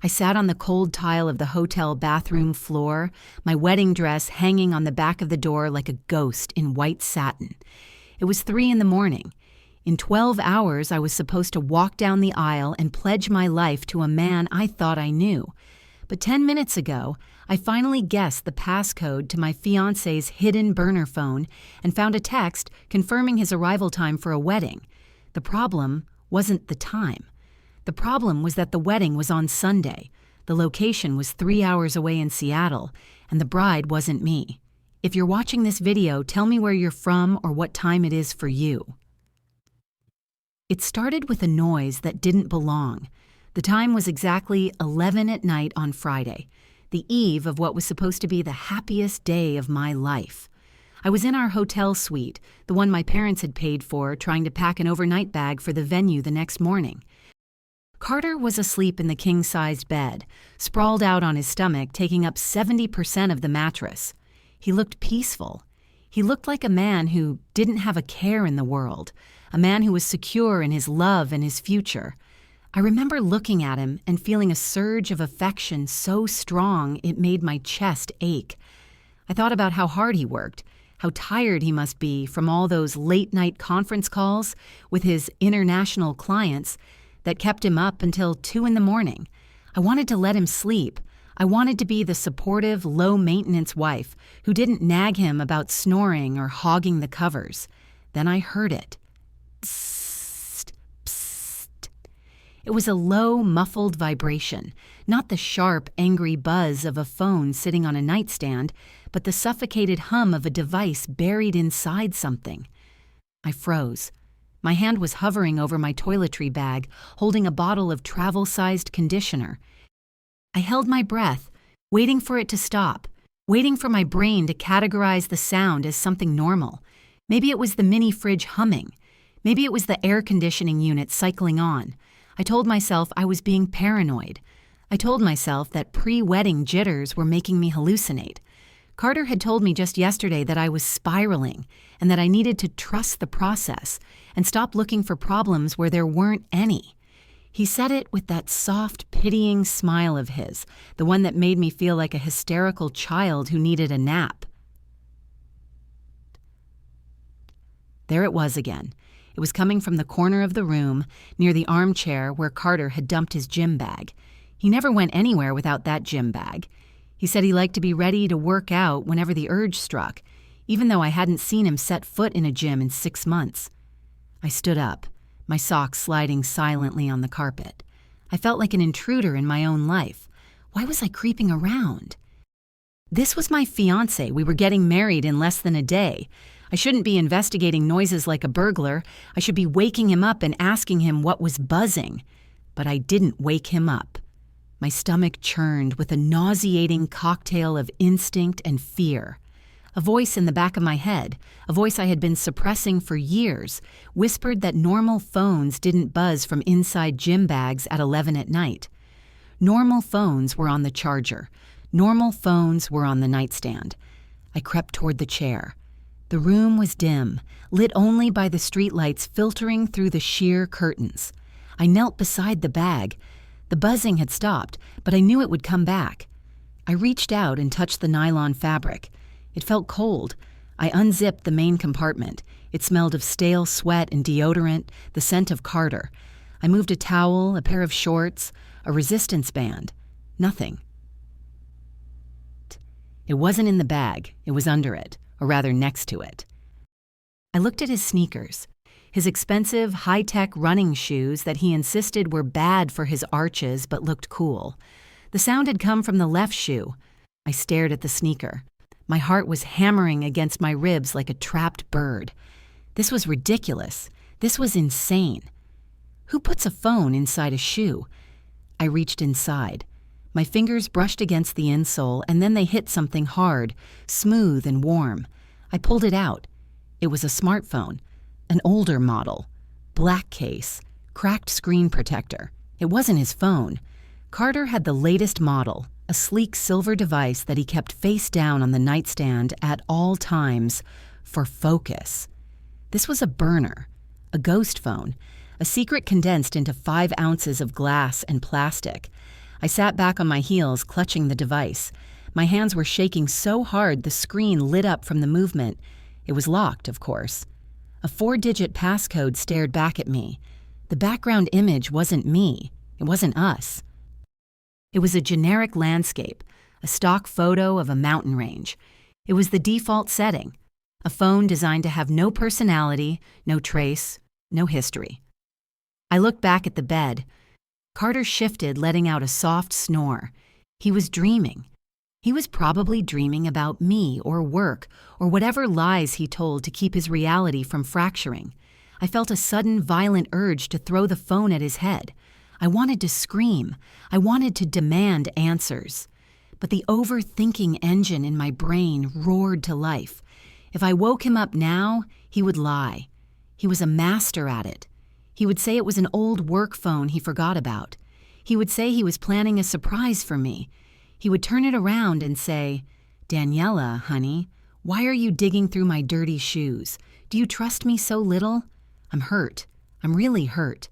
I sat on the cold tile of the hotel bathroom floor, my wedding dress hanging on the back of the door like a ghost in white satin. It was 3 a.m. In 12 hours, I was supposed to walk down the aisle and pledge my life to a man I thought I knew. But 10 minutes ago, I finally guessed the passcode to my fiancé's hidden burner phone and found a text confirming his arrival time for a wedding. The problem wasn't the time. The problem was that the wedding was on Sunday, the location was 3 hours away in Seattle, and the bride wasn't me. If you're watching this video, tell me where you're from or what time it is for you. It started with a noise that didn't belong. The time was exactly 11 at night on Friday, the eve of what was supposed to be the happiest day of my life. I was in our hotel suite, the one my parents had paid for, trying to pack an overnight bag for the venue the next morning. Carter was asleep in the king-sized bed, sprawled out on his stomach, taking up 70% of the mattress. He looked peaceful. He looked like a man who didn't have a care in the world, a man who was secure in his love and his future. I remember looking at him and feeling a surge of affection so strong it made my chest ache. I thought about how hard he worked, how tired he must be from all those late-night conference calls with his international clients that kept him up until 2 a.m. I wanted to let him sleep. I wanted to be the supportive, low-maintenance wife who didn't nag him about snoring or hogging the covers. Then I heard it. Psst, psst. It was a low, muffled vibration, not the sharp, angry buzz of a phone sitting on a nightstand, but the suffocated hum of a device buried inside something. I froze. My hand was hovering over my toiletry bag, holding a bottle of travel-sized conditioner. I held my breath, waiting for it to stop, waiting for my brain to categorize the sound as something normal. Maybe it was the mini fridge humming. Maybe it was the air conditioning unit cycling on. I told myself I was being paranoid. I told myself that pre-wedding jitters were making me hallucinate. Carter had told me just yesterday that I was spiraling and that I needed to trust the process and stop looking for problems where there weren't any. He said it with that soft, pitying smile of his, the one that made me feel like a hysterical child who needed a nap. There it was again. It was coming from the corner of the room, near the armchair where Carter had dumped his gym bag. He never went anywhere without that gym bag. He said he liked to be ready to work out whenever the urge struck, even though I hadn't seen him set foot in a gym in 6 months. I stood up, my socks sliding silently on the carpet. I felt like an intruder in my own life. Why was I creeping around? This was my fiancé. We were getting married in less than a day. I shouldn't be investigating noises like a burglar. I should be waking him up and asking him what was buzzing. But I didn't wake him up. My stomach churned with a nauseating cocktail of instinct and fear. A voice in the back of my head, a voice I had been suppressing for years, whispered that normal phones didn't buzz from inside gym bags at 11 at night. Normal phones were on the charger. Normal phones were on the nightstand. I crept toward the chair. The room was dim, lit only by the streetlights filtering through the sheer curtains. I knelt beside the bag. The buzzing had stopped, but I knew it would come back. I reached out and touched the nylon fabric. It felt cold. I unzipped the main compartment. It smelled of stale sweat and deodorant, the scent of Carter. I moved a towel, a pair of shorts, a resistance band. Nothing. It wasn't in the bag. It was under it, or rather next to it. I looked at his sneakers. His expensive, high-tech running shoes that he insisted were bad for his arches but looked cool. The sound had come from the left shoe. I stared at the sneaker. My heart was hammering against my ribs like a trapped bird. This was ridiculous. This was insane. Who puts a phone inside a shoe? I reached inside. My fingers brushed against the insole, and then they hit something hard, smooth and warm. I pulled it out. It was a smartphone. An older model. Black case. Cracked screen protector. It wasn't his phone. Carter had the latest model, a sleek silver device that he kept face down on the nightstand at all times for focus. This was a burner, a ghost phone, a secret condensed into 5 ounces of glass and plastic. I sat back on my heels, clutching the device. My hands were shaking so hard the screen lit up from the movement. It was locked, of course. A 4-digit passcode stared back at me. The background image wasn't me. It wasn't us. It was a generic landscape, a stock photo of a mountain range. It was the default setting, a phone designed to have no personality, no trace, no history. I looked back at the bed. Carter shifted, letting out a soft snore. He was dreaming. He was probably dreaming about me or work or whatever lies he told to keep his reality from fracturing. I felt a sudden, violent urge to throw the phone at his head. I wanted to scream. I wanted to demand answers. But the overthinking engine in my brain roared to life. If I woke him up now, he would lie. He was a master at it. He would say it was an old work phone he forgot about. He would say he was planning a surprise for me. He would turn it around and say, "Daniela, honey, why are you digging through my dirty shoes? Do you trust me so little? I'm hurt. I'm really hurt."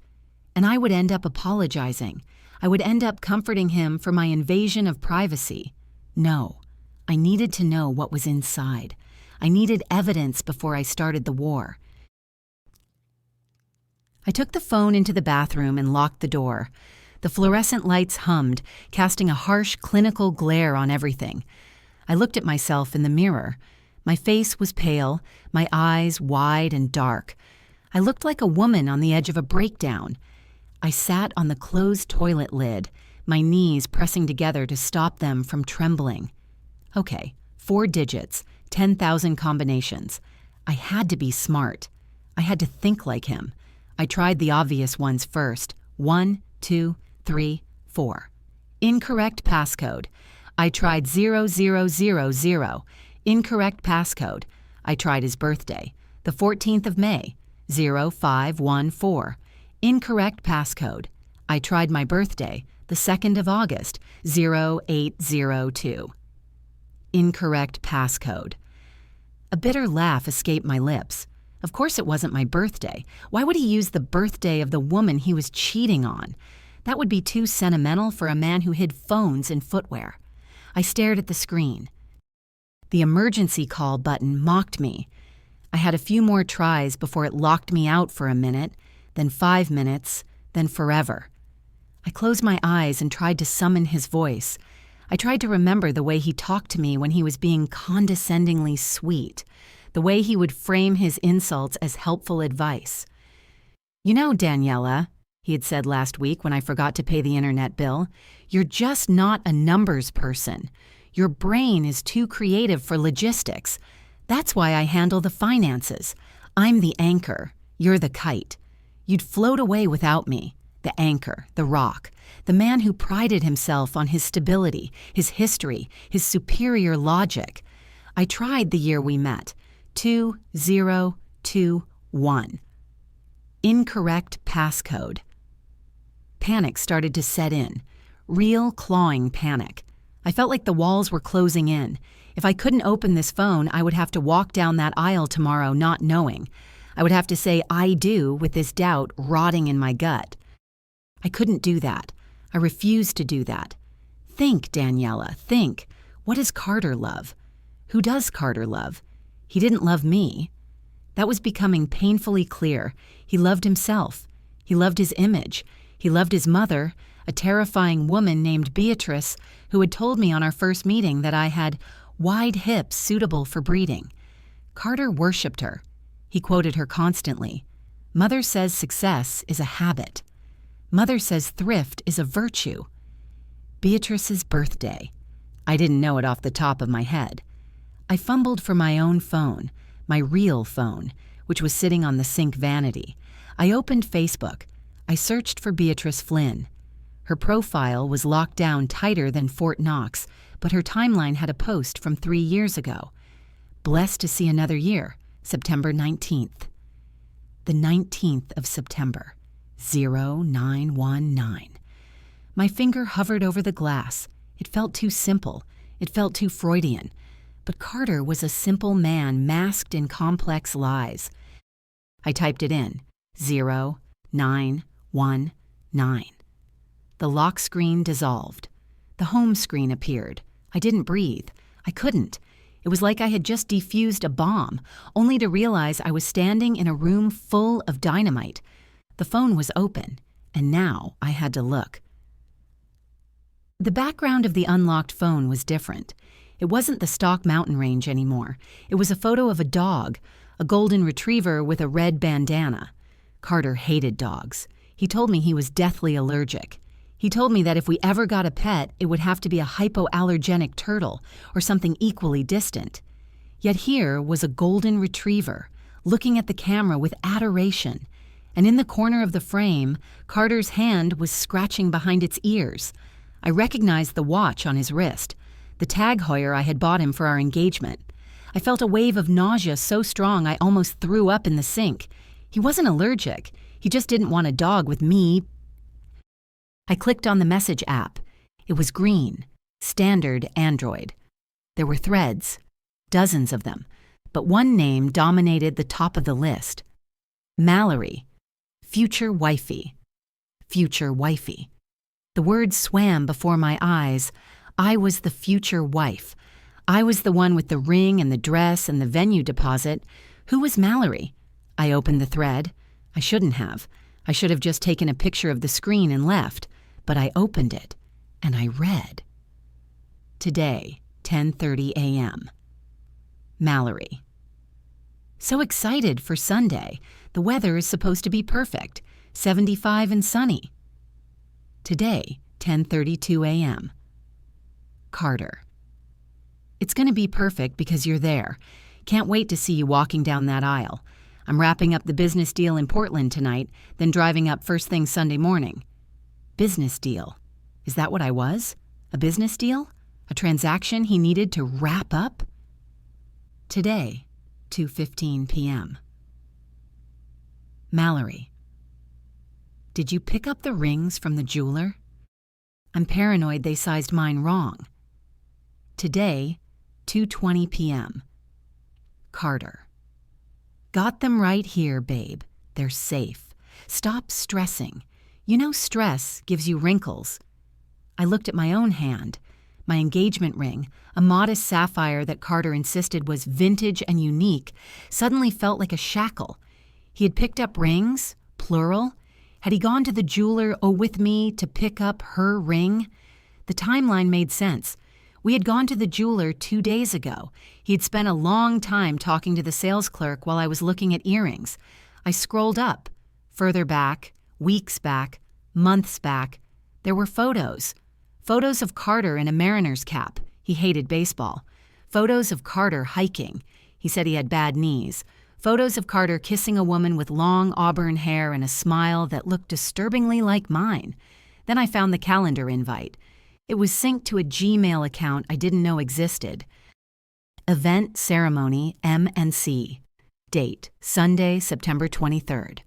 And I would end up apologizing. I would end up comforting him for my invasion of privacy. No, I needed to know what was inside. I needed evidence before I started the war. I took the phone into the bathroom and locked the door. The fluorescent lights hummed, casting a harsh, clinical glare on everything. I looked at myself in the mirror. My face was pale, my eyes wide and dark. I looked like a woman on the edge of a breakdown. I sat on the closed toilet lid, my knees pressing together to stop them from trembling. Okay, 4 digits, 10,000 combinations. I had to be smart. I had to think like him. I tried the obvious ones first. 1, 2, 3, 4. Incorrect passcode. I tried 0000. Incorrect passcode. I tried his birthday. The 14th of May. 0514. Incorrect passcode. I tried my birthday. The 2nd of August. 0802. Incorrect passcode. A bitter laugh escaped my lips. Of course it wasn't my birthday. Why would he use the birthday of the woman he was cheating on? That would be too sentimental for a man who hid phones in footwear. I stared at the screen. The emergency call button mocked me. I had a few more tries before it locked me out for a minute, then 5 minutes, then forever. I closed my eyes and tried to summon his voice. I tried to remember the way he talked to me when he was being condescendingly sweet, the way he would frame his insults as helpful advice. "You know, Daniela," he had said last week when I forgot to pay the internet bill, "you're just not a numbers person. Your brain is too creative for logistics. That's why I handle the finances. I'm the anchor. You're the kite. You'd float away without me. The anchor, the rock, the man who prided himself on his stability, his history, his superior logic. I tried the year we met. 2021. Incorrect passcode." Panic started to set in. Real clawing panic. I felt like the walls were closing in. If I couldn't open this phone, I would have to walk down that aisle tomorrow not knowing. I would have to say "I do" with this doubt rotting in my gut. I couldn't do that. I refused to do that. Think, Daniela, think. What does Carter love? Who does Carter love? He didn't love me. That was becoming painfully clear. He loved himself. He loved his image. He loved his mother, a terrifying woman named Beatrice, who had told me on our first meeting that I had wide hips suitable for breeding. Carter worshipped her. He quoted her constantly. "Mother says success is a habit. Mother says thrift is a virtue." Beatrice's birthday. I didn't know it off the top of my head. I fumbled for my own phone, my real phone, which was sitting on the sink vanity. I opened Facebook. I searched for Beatrice Flynn. Her profile was locked down tighter than Fort Knox, but her timeline had a post from 3 years ago. "Blessed to see another year, September 19th. The 19th of September, 0919. My finger hovered over the glass. It felt too simple. It felt too Freudian. But Carter was a simple man masked in complex lies. I typed it in, 0919. The lock screen dissolved. The home screen appeared. I didn't breathe. I couldn't. It was like I had just defused a bomb, only to realize I was standing in a room full of dynamite. The phone was open, and now I had to look. The background of the unlocked phone was different. It wasn't the stock mountain range anymore. It was a photo of a dog, a golden retriever with a red bandana. Carter hated dogs. He told me he was deathly allergic. He told me that if we ever got a pet, it would have to be a hypoallergenic turtle or something equally distant. Yet here was a golden retriever, looking at the camera with adoration. And in the corner of the frame, Carter's hand was scratching behind its ears. I recognized the watch on his wrist, the Tag Heuer I had bought him for our engagement. I felt a wave of nausea so strong I almost threw up in the sink. He wasn't allergic. He just didn't want a dog with me. I clicked on the message app. It was green, standard Android. There were threads, dozens of them, but one name dominated the top of the list. Mallory, future wifey, future wifey. The words swam before my eyes. I was the future wife. I was the one with the ring and the dress and the venue deposit. Who was Mallory? I opened the thread. I shouldn't have. I should have just taken a picture of the screen and left. But I opened it, and I read. Today, 10:30 a.m. Mallory. So excited for Sunday. The weather is supposed to be perfect, 75 and sunny. Today, 10:32 a.m. Carter. It's going to be perfect because you're there. Can't wait to see you walking down that aisle. I'm wrapping up the business deal in Portland tonight, then driving up first thing Sunday morning. Business deal. Is that what I was? A business deal? A transaction he needed to wrap up? Today, 2:15 p.m. Mallory. Did you pick up the rings from the jeweler? I'm paranoid they sized mine wrong. Today, 2:20 p.m. Carter. Got them right here, babe. They're safe. Stop stressing. You know stress gives you wrinkles. I looked at my own hand. My engagement ring, a modest sapphire that Carter insisted was vintage and unique, suddenly felt like a shackle. He had picked up rings, plural. Had he gone to the jeweler, with me, to pick up her ring? The timeline made sense. We had gone to the jeweler 2 days ago. He had spent a long time talking to the sales clerk while I was looking at earrings. I scrolled up. Further back, weeks back, months back. There were photos. Photos of Carter in a Mariners cap. He hated baseball. Photos of Carter hiking. He said he had bad knees. Photos of Carter kissing a woman with long auburn hair and a smile that looked disturbingly like mine. Then I found the calendar invite. It was synced to a Gmail account I didn't know existed. Event ceremony M&C. Date, Sunday, September 23rd.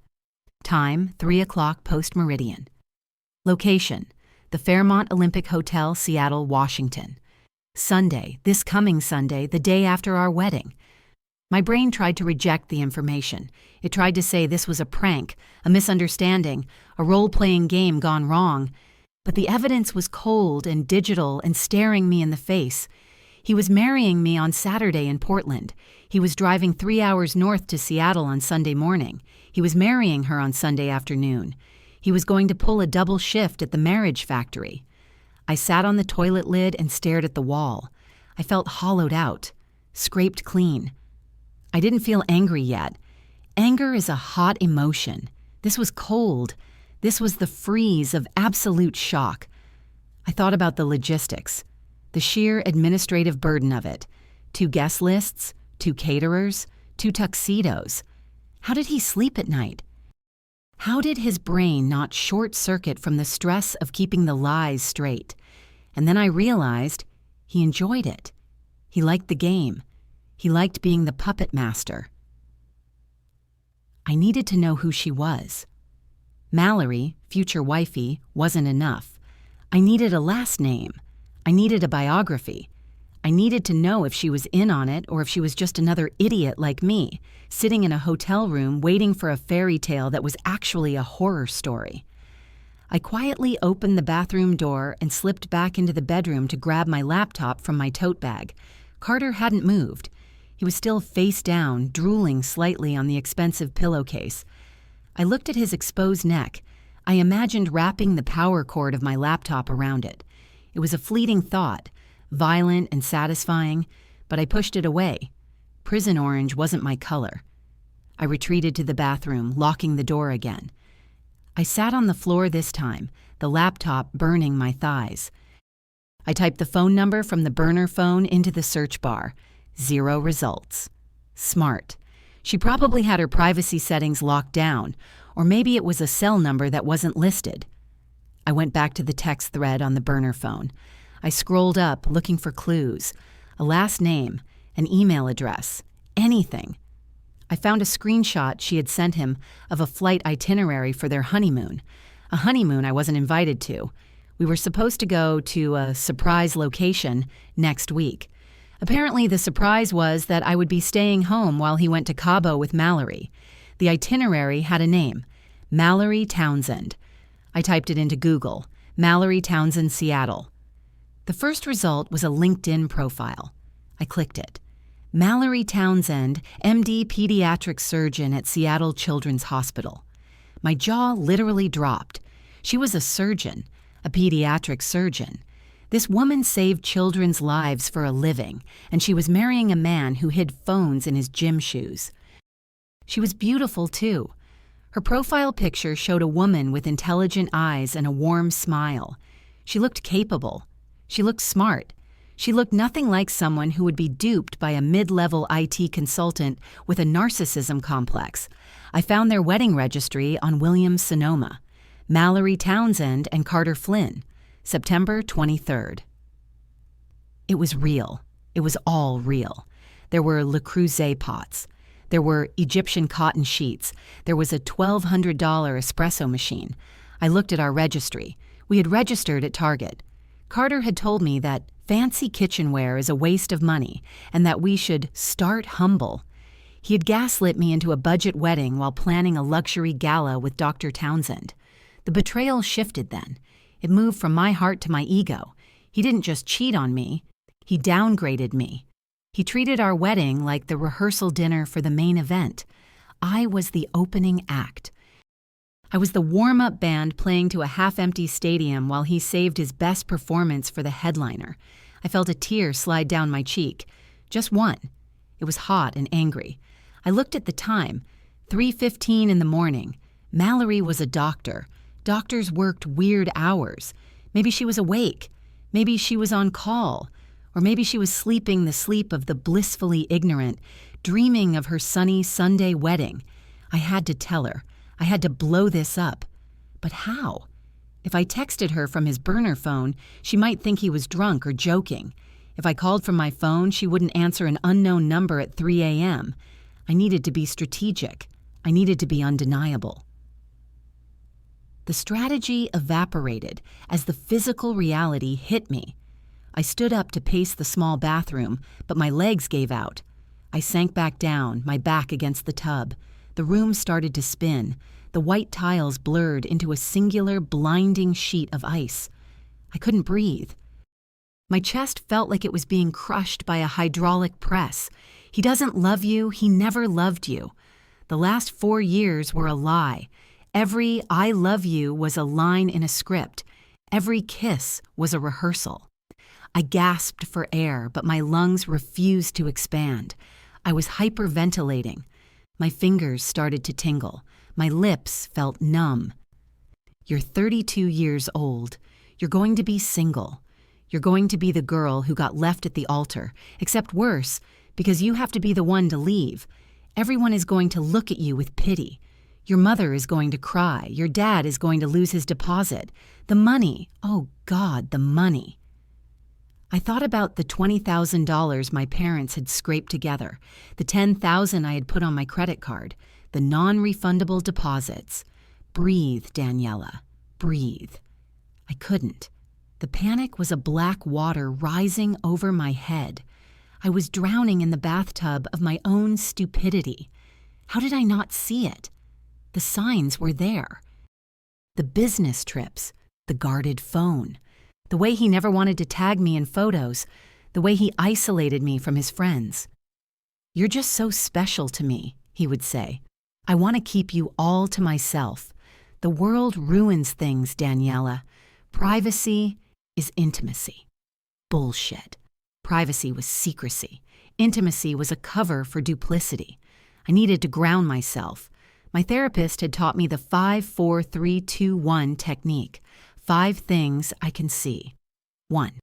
Time, 3 o'clock post-meridian. Location, the Fairmont Olympic Hotel, Seattle, Washington. Sunday, this coming Sunday, the day after our wedding. My brain tried to reject the information. It tried to say this was a prank, a misunderstanding, a role-playing game gone wrong. But the evidence was cold and digital and staring me in the face. He was marrying me on Saturday in Portland. He was driving 3 hours north to Seattle on Sunday morning. He was marrying her on Sunday afternoon. He was going to pull a double shift at the marriage factory. I sat on the toilet lid and stared at the wall. I felt hollowed out, scraped clean. I didn't feel angry yet. Anger is a hot emotion. This was cold. This was the freeze of absolute shock. I thought about the logistics, the sheer administrative burden of it. 2 guest lists, 2 caterers, 2 tuxedos. How did he sleep at night? How did his brain not short-circuit from the stress of keeping the lies straight? And then I realized he enjoyed it. He liked the game. He liked being the puppet master. I needed to know who she was. Mallory, future wifey, wasn't enough. I needed a last name. I needed a biography. I needed to know if she was in on it or if she was just another idiot like me, sitting in a hotel room waiting for a fairy tale that was actually a horror story. I quietly opened the bathroom door and slipped back into the bedroom to grab my laptop from my tote bag. Carter hadn't moved. He was still face down, drooling slightly on the expensive pillowcase. I looked at his exposed neck. I imagined wrapping the power cord of my laptop around it. It was a fleeting thought, violent and satisfying, but I pushed it away. Prison orange wasn't my color. I retreated to the bathroom, locking the door again. I sat on the floor this time, the laptop burning my thighs. I typed the phone number from the burner phone into the search bar. 0 results. Smart. She probably had her privacy settings locked down, or maybe it was a cell number that wasn't listed. I went back to the text thread on the burner phone. I scrolled up, looking for clues. A last name, an email address, anything. I found a screenshot she had sent him of a flight itinerary for their honeymoon. A honeymoon I wasn't invited to. We were supposed to go to a surprise location next week. Apparently, the surprise was that I would be staying home while he went to Cabo with Mallory. The itinerary had a name, Mallory Townsend. I typed it into Google, Mallory Townsend, Seattle. The first result was a LinkedIn profile. I clicked it. Mallory Townsend, MD pediatric surgeon at Seattle Children's Hospital. My jaw literally dropped. She was a surgeon, a pediatric surgeon. This woman saved children's lives for a living, and she was marrying a man who hid phones in his gym shoes. She was beautiful, too. Her profile picture showed a woman with intelligent eyes and a warm smile. She looked capable. She looked smart. She looked nothing like someone who would be duped by a mid-level IT consultant with a narcissism complex. I found their wedding registry on Williams-Sonoma. Mallory Townsend and Carter Flynn, September 23rd. It was real. It was all real. There were Le Creuset pots. There were Egyptian cotton sheets. There was a $1,200 espresso machine. I looked at our registry. We had registered at Target. Carter had told me that fancy kitchenware is a waste of money and that we should start humble. He had gaslit me into a budget wedding while planning a luxury gala with Dr. Townsend. The betrayal shifted then. It moved from my heart to my ego. He didn't just cheat on me. He downgraded me. He treated our wedding like the rehearsal dinner for the main event. I was the opening act. I was the warm-up band playing to a half-empty stadium while he saved his best performance for the headliner. I felt a tear slide down my cheek. Just one. It was hot and angry. I looked at the time. 3:15 in the morning. Mallory was a doctor. Doctors worked weird hours. Maybe she was awake. Maybe she was on call. Or maybe she was sleeping the sleep of the blissfully ignorant, dreaming of her sunny Sunday wedding. I had to tell her. I had to blow this up. But how? If I texted her from his burner phone, she might think he was drunk or joking. If I called from my phone, she wouldn't answer an unknown number at 3 a.m. I needed to be strategic. I needed to be undeniable. The strategy evaporated as the physical reality hit me. I stood up to pace the small bathroom, but my legs gave out. I sank back down, my back against the tub. The room started to spin. The white tiles blurred into a singular, blinding sheet of ice. I couldn't breathe. My chest felt like it was being crushed by a hydraulic press. He doesn't love you. He never loved you. The last 4 years were a lie. Every "I love you" was a line in a script. Every kiss was a rehearsal. I gasped for air, but my lungs refused to expand. I was hyperventilating. My fingers started to tingle. My lips felt numb. You're 32 years old. You're going to be single. You're going to be the girl who got left at the altar, except worse, because you have to be the one to leave. Everyone is going to look at you with pity. Your mother is going to cry. Your dad is going to lose his deposit. The money, oh God, the money. I thought about the $20,000 my parents had scraped together, the $10,000 I had put on my credit card, the non-refundable deposits. Breathe, Daniela, breathe. I couldn't. The panic was a black water rising over my head. I was drowning in the bathtub of my own stupidity. How did I not see it? The signs were there. The business trips, the guarded phone, the way he never wanted to tag me in photos, the way he isolated me from his friends. "You're just so special to me," he would say. "I want to keep you all to myself. The world ruins things, Daniela. Privacy is intimacy." Bullshit. Privacy was secrecy. Intimacy was a cover for duplicity. I needed to ground myself. My therapist had taught me the 5-4-3-2-1 technique. 5 things I can see. 1.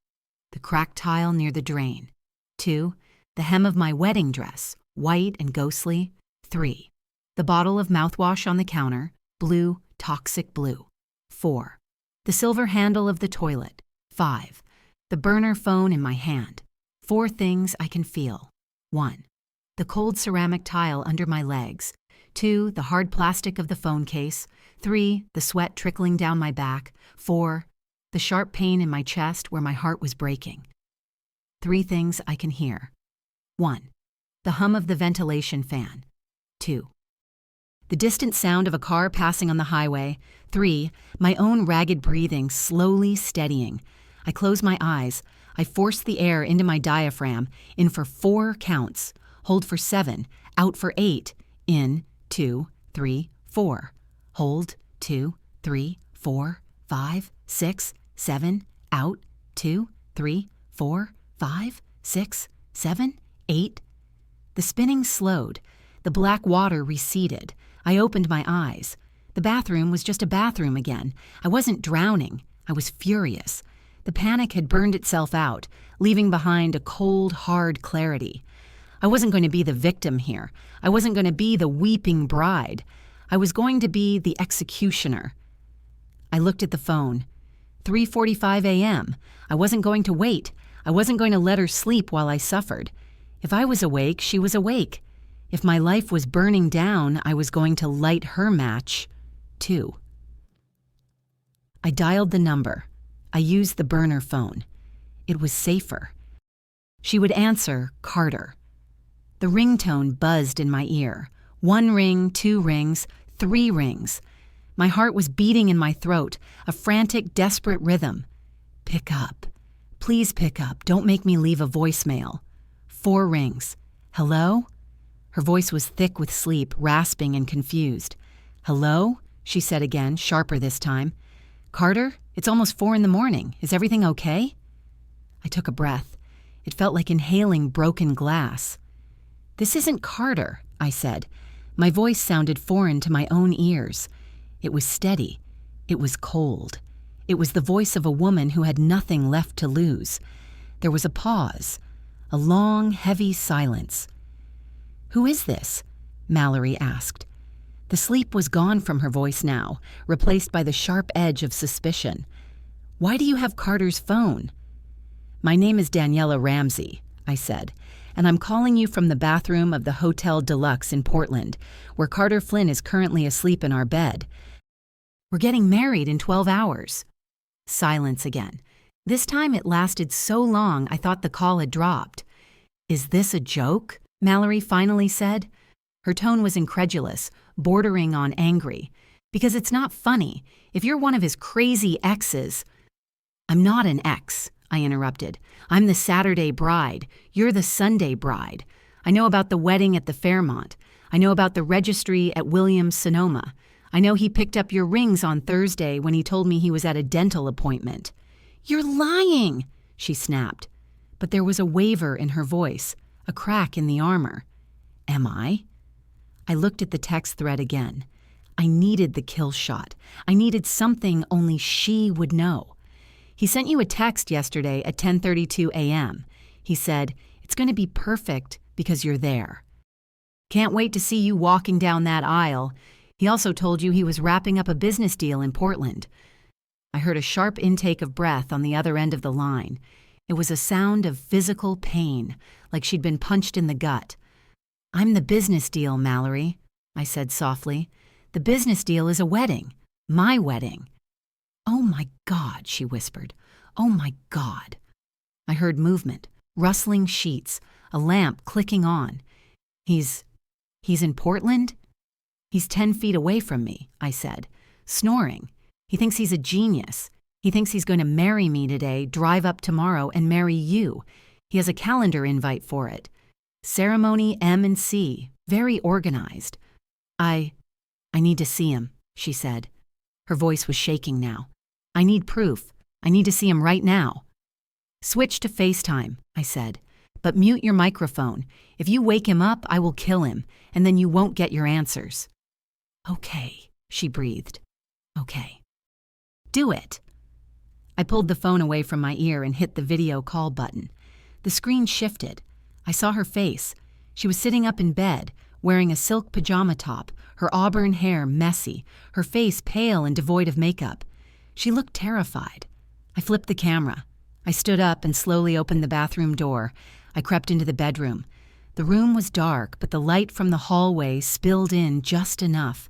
The cracked tile near the drain. 2. The hem of my wedding dress, white and ghostly. 3. The bottle of mouthwash on the counter, blue, toxic blue. 4. The silver handle of the toilet. 5. The burner phone in my hand. 4 things I can feel. 1. The cold ceramic tile under my legs. 2. The hard plastic of the phone case. 3. The sweat trickling down my back. 4. The sharp pain in my chest where my heart was breaking. 3 things I can hear. 1. The hum of the ventilation fan. 2. The distant sound of a car passing on the highway. 3. My own ragged breathing slowly steadying. I close my eyes. I force the air into my diaphragm, in for 4 counts. Hold for 7, out for 8. In, 2, 3, 4. Hold, 2, 3, 4, 5, 6, 7. Out, 2, 3, 4, 5, 6, 7, 8. The spinning slowed. The black water receded. I opened my eyes. The bathroom was just a bathroom again. I wasn't drowning. I was furious. The panic had burned itself out, leaving behind a cold, hard clarity. I wasn't going to be the victim here. I wasn't going to be the weeping bride. I was going to be the executioner. I looked at the phone. 3:45 a.m. I wasn't going to wait. I wasn't going to let her sleep while I suffered. If I was awake, she was awake. If my life was burning down, I was going to light her match, too. I dialed the number. I used the burner phone. It was safer. She would answer, Carter. The ringtone buzzed in my ear. 1 ring, 2 rings, 3 rings. My heart was beating in my throat, a frantic, desperate rhythm. Pick up. Please pick up. Don't make me leave a voicemail. 4 rings. Hello? Her voice was thick with sleep, rasping and confused. Hello? She said again, sharper this time. Carter? It's almost 4 a.m. Is everything okay? I took a breath. It felt like inhaling broken glass. This isn't Carter, I said. My voice sounded foreign to my own ears. It was steady. It was cold. It was the voice of a woman who had nothing left to lose. There was a pause, a long, heavy silence. Who is this? Mallory asked. The sleep was gone from her voice now, replaced by the sharp edge of suspicion. Why do you have Carter's phone? My name is Daniela Ramsey, I said, and I'm calling you from the bathroom of the Hotel Deluxe in Portland, where Carter Flynn is currently asleep in our bed. We're getting married in 12 hours. Silence again. This time it lasted so long I thought the call had dropped. Is this a joke? Mallory finally said. Her tone was incredulous, bordering on angry. Because it's not funny. If you're one of his crazy exes... I'm not an ex, I interrupted. I'm the Saturday bride. You're the Sunday bride. I know about the wedding at the Fairmont. I know about the registry at Williams-Sonoma. I know he picked up your rings on Thursday when he told me he was at a dental appointment. You're lying, she snapped. But there was a waver in her voice, a crack in the armor. Am I? I looked at the text thread again. I needed the kill shot. I needed something only she would know. He sent you a text yesterday at 10:32 a.m. He said, it's going to be perfect because you're there. Can't wait to see you walking down that aisle. He also told you he was wrapping up a business deal in Portland. I heard a sharp intake of breath on the other end of the line. It was a sound of physical pain, like she'd been punched in the gut. I'm the business deal, Mallory, I said softly. The business deal is a wedding. My wedding. Oh my God, she whispered. Oh my God. I heard movement, rustling sheets, a lamp clicking on. He's in Portland? He's 10 feet away from me, I said, snoring. He thinks he's a genius. He thinks he's going to marry me today, drive up tomorrow, and marry you. He has a calendar invite for it. Ceremony M and C, very organized. I need to see him, she said. Her voice was shaking now. I need proof. I need to see him right now. Switch to FaceTime, I said. But mute your microphone. If you wake him up, I will kill him, and then you won't get your answers. Okay, she breathed. Okay. Do it. I pulled the phone away from my ear and hit the video call button. The screen shifted. I saw her face. She was sitting up in bed, wearing a silk pajama top, her auburn hair messy, her face pale and devoid of makeup. She looked terrified. I flipped the camera. I stood up and slowly opened the bathroom door. I crept into the bedroom. The room was dark, but the light from the hallway spilled in just enough.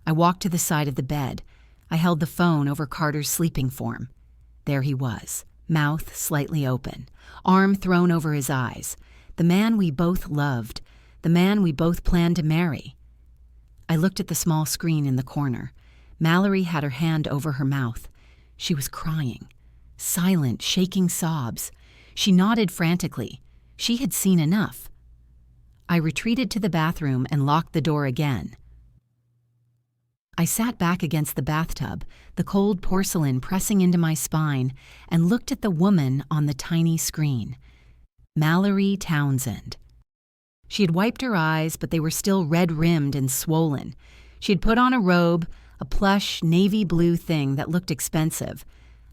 I walked to the side of the bed. I held the phone over Carter's sleeping form. There he was, mouth slightly open, arm thrown over his eyes. The man we both loved, the man we both planned to marry. I looked at the small screen in the corner. Mallory had her hand over her mouth. She was crying. Silent, shaking sobs. She nodded frantically. She had seen enough. I retreated to the bathroom and locked the door again. I sat back against the bathtub, the cold porcelain pressing into my spine, and looked at the woman on the tiny screen. Mallory Townsend. She had wiped her eyes, but they were still red-rimmed and swollen. She had put on a robe, a plush navy blue thing that looked expensive.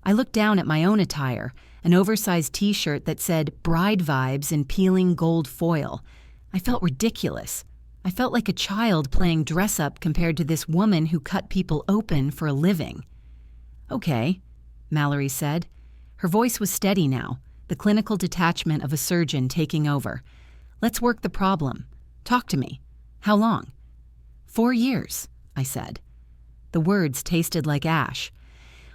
I looked down at my own attire, an oversized t-shirt that said "Bride Vibes" in peeling gold foil. I felt ridiculous. I felt like a child playing dress-up compared to this woman who cut people open for a living. "Okay," Mallory said. Her voice was steady now, the clinical detachment of a surgeon taking over. "Let's work the problem. Talk to me. How long?" 4 years, I said. The words tasted like ash.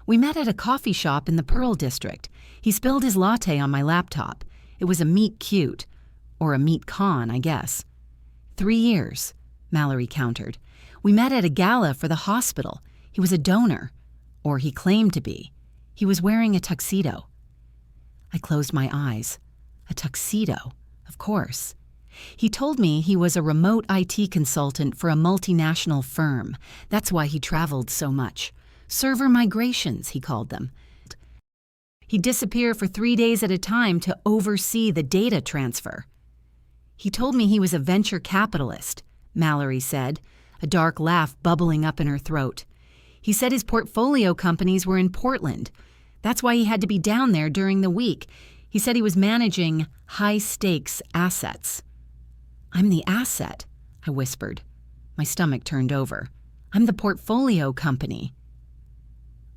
"We met at a coffee shop in the Pearl District. He spilled his latte on my laptop. It was a meet cute. Or a meet con, I guess." 3 years, Mallory countered. "We met at a gala for the hospital. He was a donor. Or he claimed to be. He was wearing a tuxedo." I closed my eyes. A tuxedo, of course. He told me he was a remote IT consultant for a multinational firm. That's why he traveled so much. Server migrations, he called them. He'd disappear for 3 days at a time to oversee the data transfer. "He told me he was a venture capitalist," Mallory said, a dark laugh bubbling up in her throat. "He said his portfolio companies were in Portland. That's why he had to be down there during the week. He said he was managing high-stakes assets." "I'm the asset," I whispered. My stomach turned over. "I'm the portfolio company."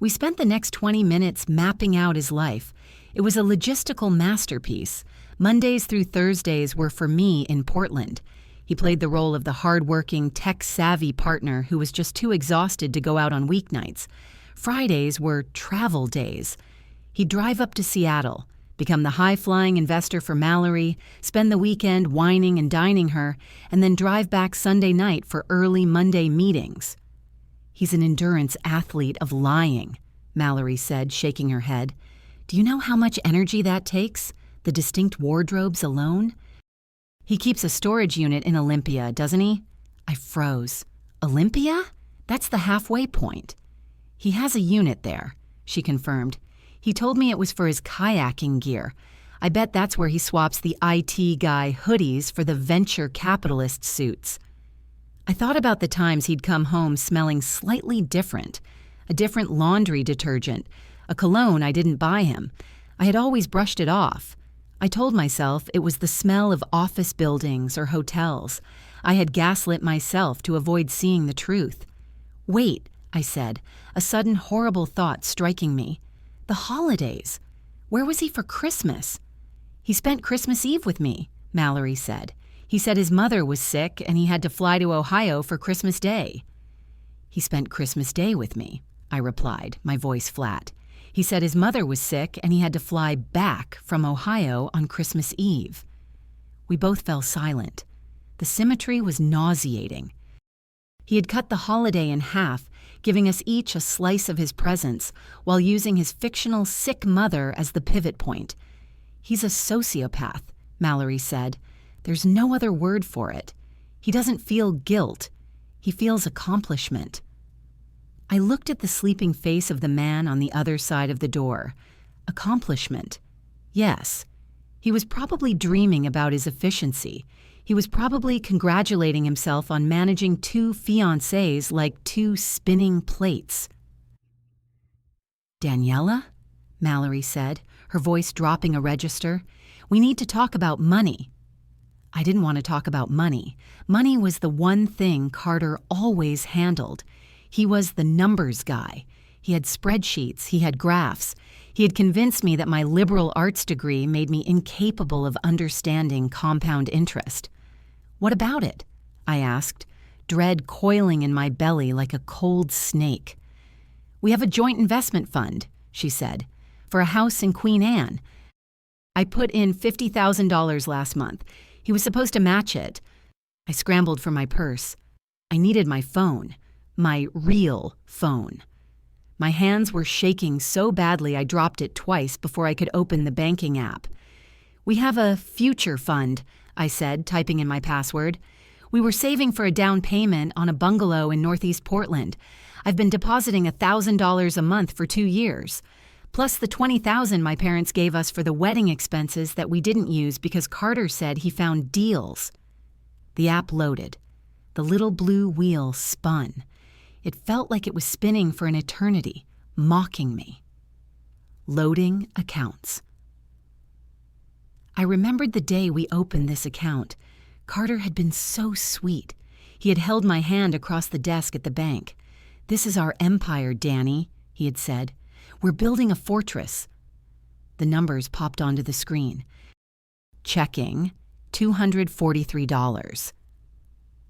We spent the next 20 minutes mapping out his life. It was a logistical masterpiece. Mondays through Thursdays were for me in Portland. He played the role of the hard-working, tech-savvy partner who was just too exhausted to go out on weeknights. Fridays were travel days. He'd drive up to Seattle, become the high-flying investor for Mallory, spend the weekend whining and dining her, and then drive back Sunday night for early Monday meetings. "He's an endurance athlete of lying," Mallory said, shaking her head. "Do you know how much energy that takes? The distinct wardrobes alone?" "He keeps a storage unit in Olympia, doesn't he?" I froze. "Olympia? That's the halfway point." "He has a unit there," she confirmed. "He told me it was for his kayaking gear. I bet that's where he swaps the IT guy hoodies for the venture capitalist suits." I thought about the times he'd come home smelling slightly different. A different laundry detergent, a cologne I didn't buy him. I had always brushed it off. I told myself it was the smell of office buildings or hotels. I had gaslit myself to avoid seeing the truth. "Wait," I said, a sudden horrible thought striking me. "The holidays. Where was he for Christmas?" "He spent Christmas Eve with me," Mallory said. "He said his mother was sick and he had to fly to Ohio for Christmas Day." "He spent Christmas Day with me," I replied, my voice flat. "He said his mother was sick and he had to fly back from Ohio on Christmas Eve." We both fell silent. The symmetry was nauseating. He had cut the holiday in half, giving us each a slice of his presence while using his fictional sick mother as the pivot point. He's a sociopath, Mallory said. There's no other word for it. He doesn't feel guilt. He feels accomplishment. I looked at the sleeping face of the man on the other side of the door. Accomplishment. Yes. He was probably dreaming about his efficiency. He was probably congratulating himself on managing 2 fiancés like 2 spinning plates. Daniela? Mallory said, her voice dropping a register. We need to talk about money. I didn't want to talk about money. Money was the one thing Carter always handled. He was the numbers guy. He had spreadsheets, he had graphs. He had convinced me that my liberal arts degree made me incapable of understanding compound interest. What about it? I asked, dread coiling in my belly like a cold snake. We have a joint investment fund, she said, for a house in Queen Anne. I put in $50,000 last month. He was supposed to match it. I scrambled for my purse. I needed my phone, my real phone. My hands were shaking so badly I dropped it twice before I could open the banking app. We have a future fund, I said, typing in my password. We were saving for a down payment on a bungalow in Northeast Portland. I've been depositing $1,000 a month for 2 years, plus the $20,000 my parents gave us for the wedding expenses that we didn't use because Carter said he found deals. The app loaded. The little blue wheel spun. It felt like it was spinning for an eternity, mocking me. Loading accounts. I remembered the day we opened this account. Carter had been so sweet. He had held my hand across the desk at the bank. This is our empire, Danny, he had said. We're building a fortress. The numbers popped onto the screen. Checking, $243.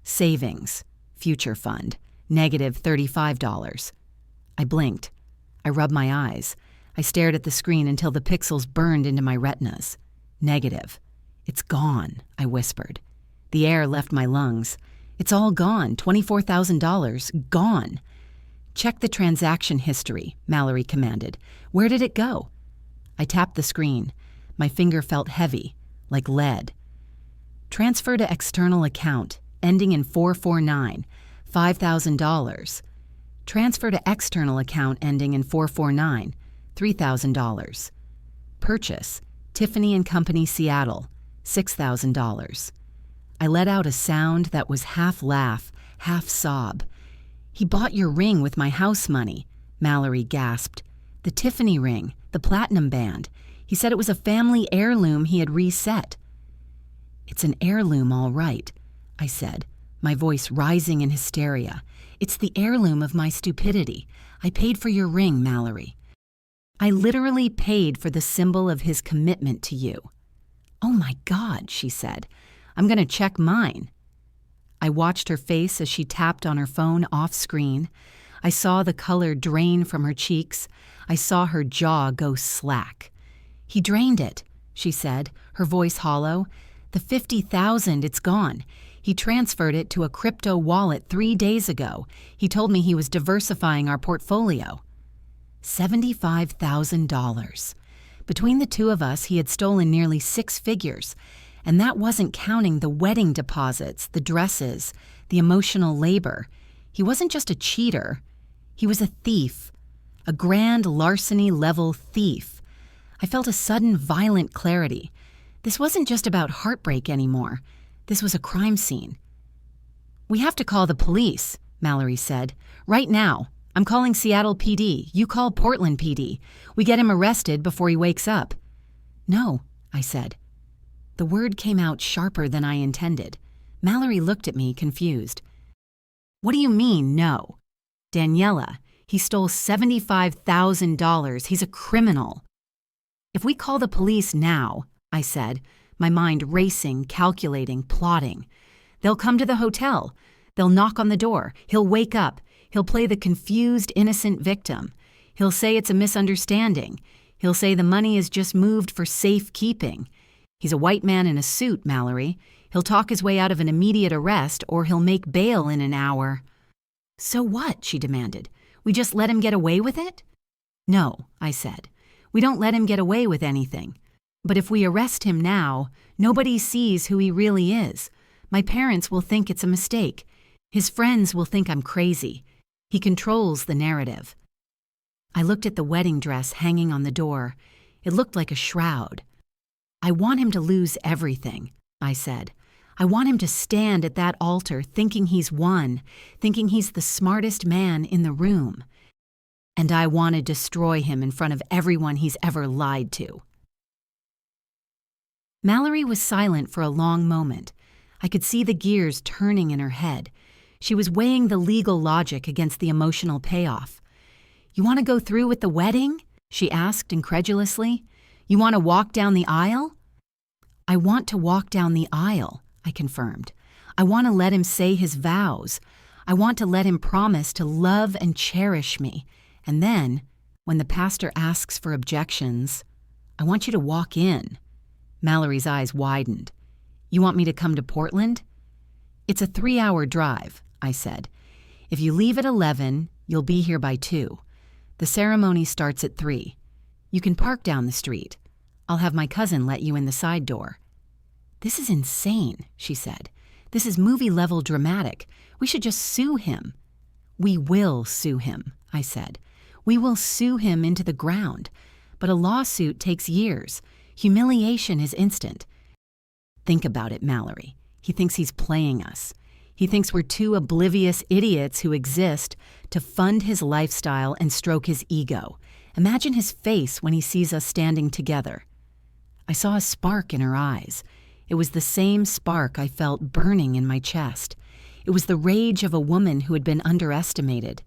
Savings, future fund, -$35. I blinked. I rubbed my eyes. I stared at the screen until the pixels burned into my retinas. Negative. It's gone, I whispered. The air left my lungs. It's all gone, $24,000, gone. Check the transaction history, Mallory commanded. Where did it go? I tapped the screen. My finger felt heavy, like lead. Transfer to external account, ending in 449, $5,000. Transfer to external account ending in 449, $3,000. Purchase, Tiffany & Company, Seattle, $6,000. I let out a sound that was half laugh, half sob. He bought your ring with my house money, Mallory gasped. The Tiffany ring, the platinum band. He said it was a family heirloom he had reset. It's an heirloom, all right, I said, my voice rising in hysteria. It's the heirloom of my stupidity. I paid for your ring, Mallory. I literally paid for the symbol of his commitment to you. Oh my God, she said. I'm going to check mine. I watched her face as she tapped on her phone off screen. I saw the color drain from her cheeks. I saw her jaw go slack. He drained it, she said, her voice hollow. The $50,000, it's gone. He transferred it to a crypto wallet 3 days ago. He told me he was diversifying our portfolio. $75,000. Between the two of us, he had stolen nearly 6 figures. And that wasn't counting the wedding deposits, the dresses, the emotional labor. He wasn't just a cheater. He was a thief. A grand larceny-level thief. I felt a sudden violent clarity. This wasn't just about heartbreak anymore. This was a crime scene. We have to call the police, Mallory said. Right now. I'm calling Seattle PD. You call Portland PD. We get him arrested before he wakes up. No, I said. The word came out sharper than I intended. Mallory looked at me, confused. What do you mean, no? Daniela, he stole $75,000. He's a criminal. If we call the police now, I said, my mind racing, calculating, plotting. They'll come to the hotel. They'll knock on the door. He'll wake up. He'll play the confused, innocent victim. He'll say it's a misunderstanding. He'll say the money is just moved for safekeeping. He's a white man in a suit, Mallory. He'll talk his way out of an immediate arrest, or he'll make bail in an hour. So what? She demanded. We just let him get away with it? No, I said. We don't let him get away with anything. But if we arrest him now, nobody sees who he really is. My parents will think it's a mistake. His friends will think I'm crazy. He controls the narrative. I looked at the wedding dress hanging on the door. It looked like a shroud. I want him to lose everything, I said. I want him to stand at that altar thinking he's won, thinking he's the smartest man in the room. And I want to destroy him in front of everyone he's ever lied to. Mallory was silent for a long moment. I could see the gears turning in her head. She was weighing the legal logic against the emotional payoff. You want to go through with the wedding? She asked incredulously. You want to walk down the aisle? I want to walk down the aisle, I confirmed. I want to let him say his vows. I want to let him promise to love and cherish me. And then, when the pastor asks for objections, I want you to walk in. Mallory's eyes widened. You want me to come to Portland? It's a 3-hour drive, I said. If you leave at 11, you'll be here by 2. The ceremony starts at 3. You can park down the street. I'll have my cousin let you in the side door. This is insane, she said. This is movie-level dramatic. We should just sue him. We will sue him, I said. We will sue him into the ground. But a lawsuit takes years. Humiliation is instant. Think about it, Mallory. He thinks he's playing us. He thinks we're two oblivious idiots who exist to fund his lifestyle and stroke his ego. Imagine his face when he sees us standing together. I saw a spark in her eyes. It was the same spark I felt burning in my chest. It was the rage of a woman who had been underestimated.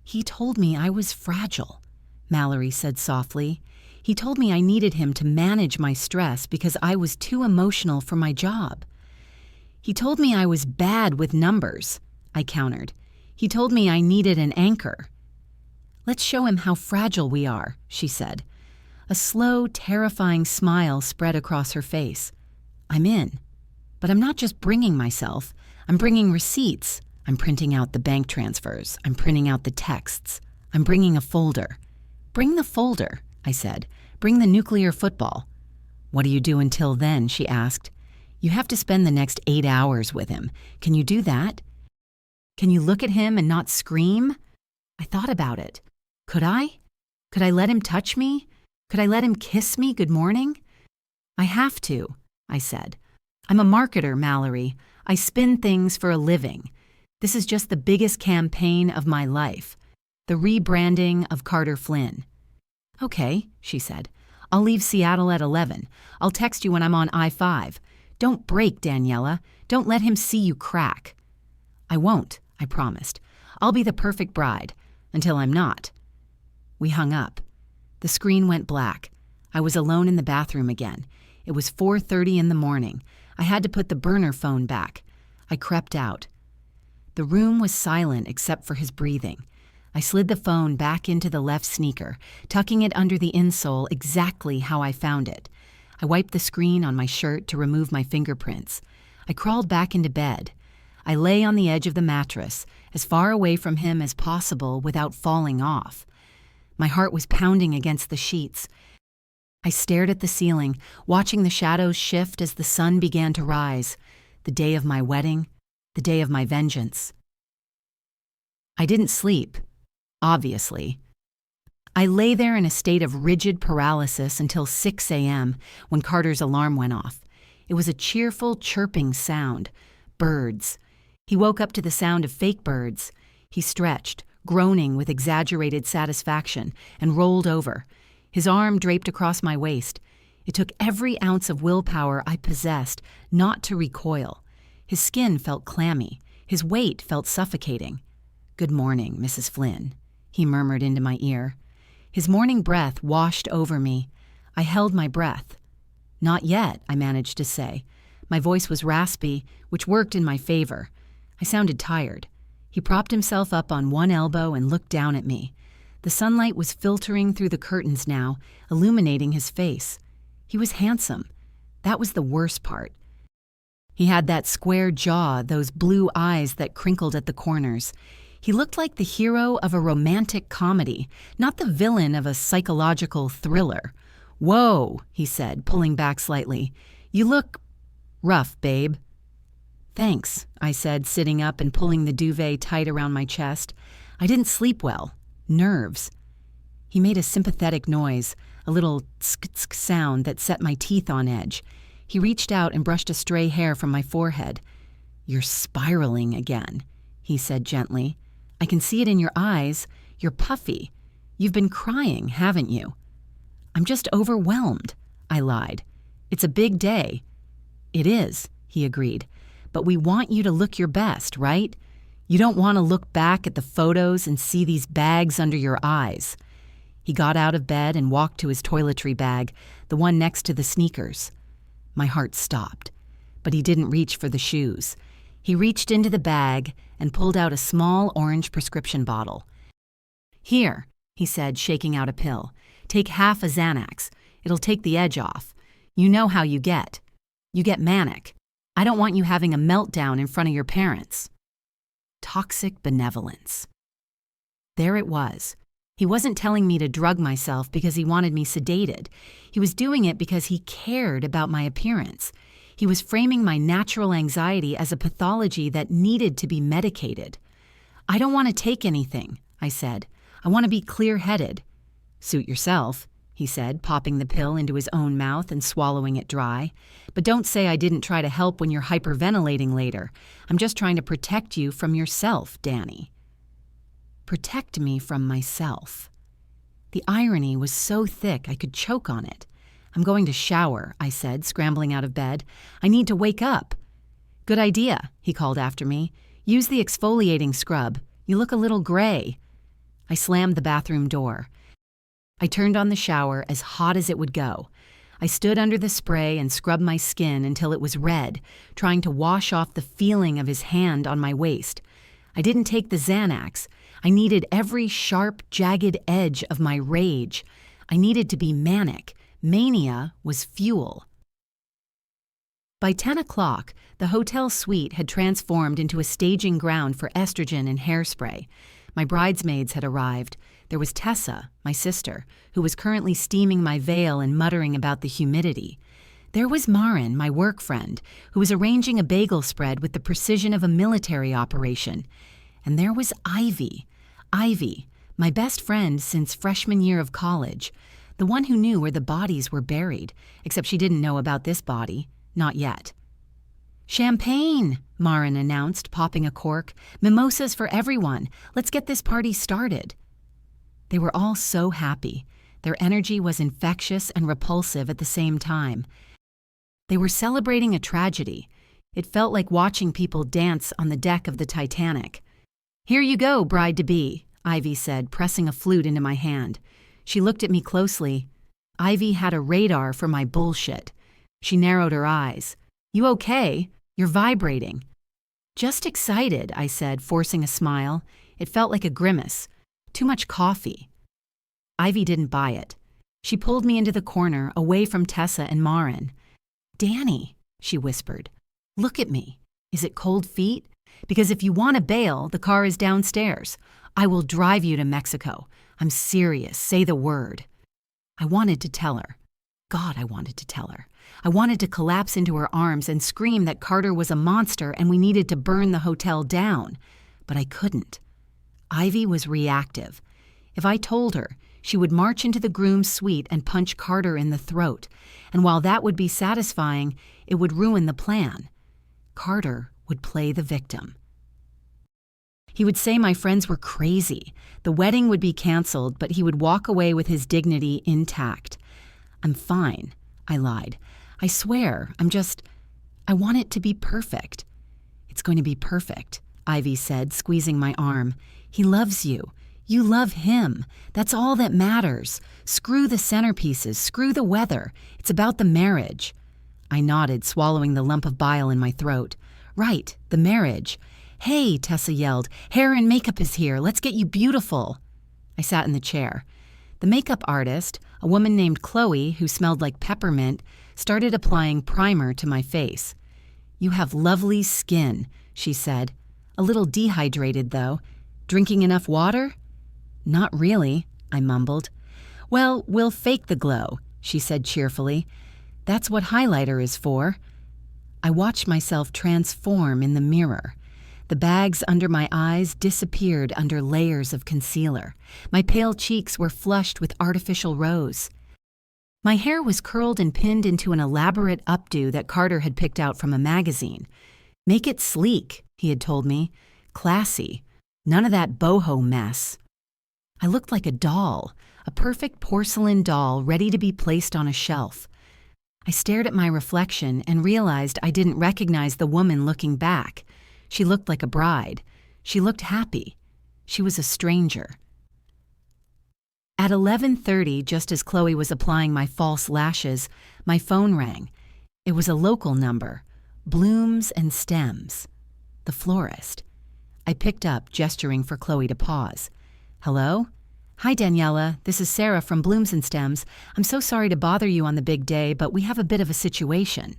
He told me I was fragile, Mallory said softly. He told me I needed him to manage my stress because I was too emotional for my job. He told me I was bad with numbers, I countered. He told me I needed an anchor. Let's show him how fragile we are, she said. A slow, terrifying smile spread across her face. I'm in. But I'm not just bringing myself. I'm bringing receipts. I'm printing out the bank transfers. I'm printing out the texts. I'm bringing a folder. Bring the folder, I said. Bring the nuclear football. What do you do until then? She asked. You have to spend the next 8 hours with him. Can you do that? Can you look at him and not scream? I thought about it. Could I? Could I let him touch me? Could I let him kiss me good morning? I have to, I said. I'm a marketer, Mallory. I spin things for a living. This is just the biggest campaign of my life. The rebranding of Carter Flynn. Okay, she said. I'll leave Seattle at 11. I'll text you when I'm on I-5. Don't break, Daniela. Don't let him see you crack. I won't, I promised. I'll be the perfect bride. Until I'm not. We hung up. The screen went black. I was alone in the bathroom again. It was 4:30 in the morning. I had to put the burner phone back. I crept out. The room was silent except for his breathing. I slid the phone back into the left sneaker, tucking it under the insole exactly how I found it. I wiped the screen on my shirt to remove my fingerprints. I crawled back into bed. I lay on the edge of the mattress, as far away from him as possible without falling off. My heart was pounding against the sheets. I stared at the ceiling, watching the shadows shift as the sun began to rise. The day of my wedding, the day of my vengeance. I didn't sleep. Obviously. I lay there in a state of rigid paralysis until 6 a.m. when Carter's alarm went off. It was a cheerful, chirping sound. Birds. He woke up to the sound of fake birds. He stretched, groaning with exaggerated satisfaction, and rolled over. His arm draped across my waist. It took every ounce of willpower I possessed not to recoil. His skin felt clammy. His weight felt suffocating. "Good morning, Mrs. Flynn," he murmured into my ear. His morning breath washed over me. I held my breath. "Not yet," I managed to say. My voice was raspy, which worked in my favor. I sounded tired. He propped himself up on one elbow and looked down at me. The sunlight was filtering through the curtains now, illuminating his face. He was handsome. That was the worst part. He had that square jaw, those blue eyes that crinkled at the corners. He looked like the hero of a romantic comedy, not the villain of a psychological thriller. "Whoa," he said, pulling back slightly. "You look rough, babe." "Thanks," I said, sitting up and pulling the duvet tight around my chest. "I didn't sleep well. Nerves." He made a sympathetic noise, a little tsk-tsk sound that set my teeth on edge. He reached out and brushed a stray hair from my forehead. "You're spiraling again," he said gently. "I can see it in your eyes. You're puffy. You've been crying, haven't you?" "I'm just overwhelmed," I lied. "It's a big day." "It is," he agreed. "But we want you to look your best, right? You don't want to look back at the photos and see these bags under your eyes." He got out of bed and walked to his toiletry bag, the one next to the sneakers. My heart stopped, but he didn't reach for the shoes. He reached into the bag and pulled out a small orange prescription bottle. "Here," he said, shaking out a pill. "Take half a Xanax. It'll take the edge off. You know how you get. You get manic. I don't want you having a meltdown in front of your parents." Toxic benevolence. There it was. He wasn't telling me to drug myself because he wanted me sedated. He was doing it because he cared about my appearance. He was framing my natural anxiety as a pathology that needed to be medicated. "I don't want to take anything," I said. "I want to be clear-headed." "Suit yourself," he said, popping the pill into his own mouth and swallowing it dry. "But don't say I didn't try to help when you're hyperventilating later. I'm just trying to protect you from yourself, Danny." Protect me from myself. The irony was so thick I could choke on it. "I'm going to shower," I said, scrambling out of bed. "I need to wake up." "Good idea," he called after me. "Use the exfoliating scrub. You look a little gray." I slammed the bathroom door. I turned on the shower as hot as it would go. I stood under the spray and scrubbed my skin until it was red, trying to wash off the feeling of his hand on my waist. I didn't take the Xanax. I needed every sharp, jagged edge of my rage. I needed to be manic. Mania was fuel. By 10 o'clock, the hotel suite had transformed into a staging ground for estrogen and hairspray. My bridesmaids had arrived. There was Tessa, my sister, who was currently steaming my veil and muttering about the humidity. There was Marin, my work friend, who was arranging a bagel spread with the precision of a military operation. And there was Ivy, my best friend since freshman year of college, the one who knew where the bodies were buried, except she didn't know about this body, not yet. "Champagne," Marin announced, popping a cork. "Mimosas for everyone. Let's get this party started." They were all so happy. Their energy was infectious and repulsive at the same time. They were celebrating a tragedy. It felt like watching people dance on the deck of the Titanic. "Here you go, bride-to-be," Ivy said, pressing a flute into my hand. She looked at me closely. Ivy had a radar for my bullshit. She narrowed her eyes. "You okay? You're vibrating." "Just excited," I said, forcing a smile. It felt like a grimace. Too much coffee. Ivy didn't buy it. She pulled me into the corner, away from Tessa and Marin. "Danny," she whispered, "look at me. Is it cold feet? Because if you want to bail, the car is downstairs. I will drive you to Mexico. I'm serious. Say the word." I wanted to tell her. God, I wanted to tell her. I wanted to collapse into her arms and scream that Carter was a monster and we needed to burn the hotel down. But I couldn't. Ivy was reactive. If I told her, she would march into the groom's suite and punch Carter in the throat. And while that would be satisfying, it would ruin the plan. Carter would play the victim. He would say my friends were crazy. The wedding would be canceled, but he would walk away with his dignity intact. "I'm fine," I lied. "I swear, I want it to be perfect." "It's going to be perfect," Ivy said, squeezing my arm. "He loves you. You love him. That's all that matters. Screw the centerpieces. Screw the weather. It's about the marriage." I nodded, swallowing the lump of bile in my throat. "Right, the marriage." "Hey," Tessa yelled, "hair and makeup is here. Let's get you beautiful." I sat in the chair. The makeup artist, a woman named Chloe who smelled like peppermint, started applying primer to my face. "You have lovely skin," she said. "A little dehydrated, though. Drinking enough water? Not really, I mumbled. Well, we'll fake the glow, she said cheerfully. That's what highlighter is for. I watched myself transform in the mirror. The bags under my eyes disappeared under layers of concealer. My pale cheeks were flushed with artificial rose. My hair was curled and pinned into an elaborate updo that Carter had picked out from a magazine. Make it sleek, he had told me. Classy. None of that boho mess. I looked like a doll, a perfect porcelain doll ready to be placed on a shelf. I stared at my reflection and realized I didn't recognize the woman looking back. She looked like a bride. She looked happy. She was a stranger. At 11:30, just as Chloe was applying my false lashes, my phone rang. It was a local number, Blooms and Stems, the florist. I picked up, gesturing for Chloe to pause. Hello? Hi, Daniela. This is Sarah from Blooms and Stems. I'm so sorry to bother you on the big day, but we have a bit of a situation.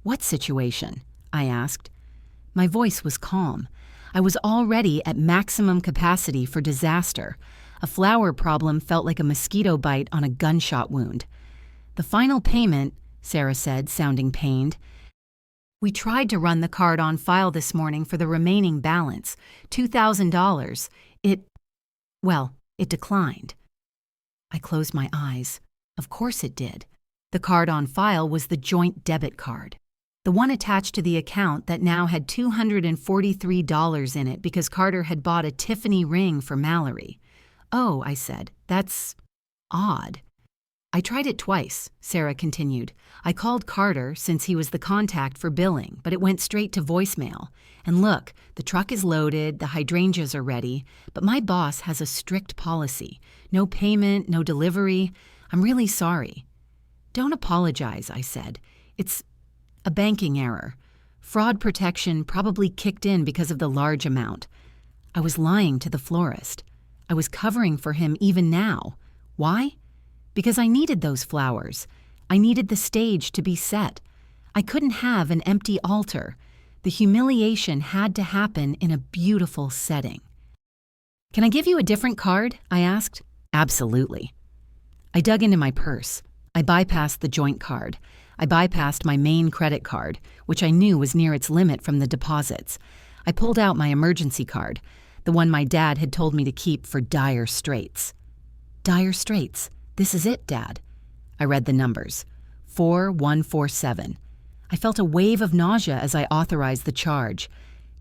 What situation? I asked. My voice was calm. I was already at maximum capacity for disaster. A flower problem felt like a mosquito bite on a gunshot wound. The final payment, Sarah said, sounding pained. We tried to run the card on file this morning for the remaining balance, $2,000. It declined. I closed my eyes. Of course it did. The card on file was the joint debit card, the one attached to the account that now had $243 in it because Carter had bought a Tiffany ring for Mallory. Oh, I said, that's odd. I tried it twice, Sarah continued. I called Carter since he was the contact for billing, but it went straight to voicemail. And look, the truck is loaded, the hydrangeas are ready, but my boss has a strict policy. No payment, no delivery. I'm really sorry. Don't apologize, I said. It's a banking error. Fraud protection probably kicked in because of the large amount. I was lying to the florist. I was covering for him even now. Why? Because I needed those flowers. I needed the stage to be set. I couldn't have an empty altar. The humiliation had to happen in a beautiful setting. Can I give you a different card? I asked. Absolutely. I dug into my purse. I bypassed the joint card. I bypassed my main credit card, which I knew was near its limit from the deposits. I pulled out my emergency card, the one my dad had told me to keep for dire straits. Dire straits. This is it, Dad. I read the numbers. 4147. I felt a wave of nausea as I authorized the charge.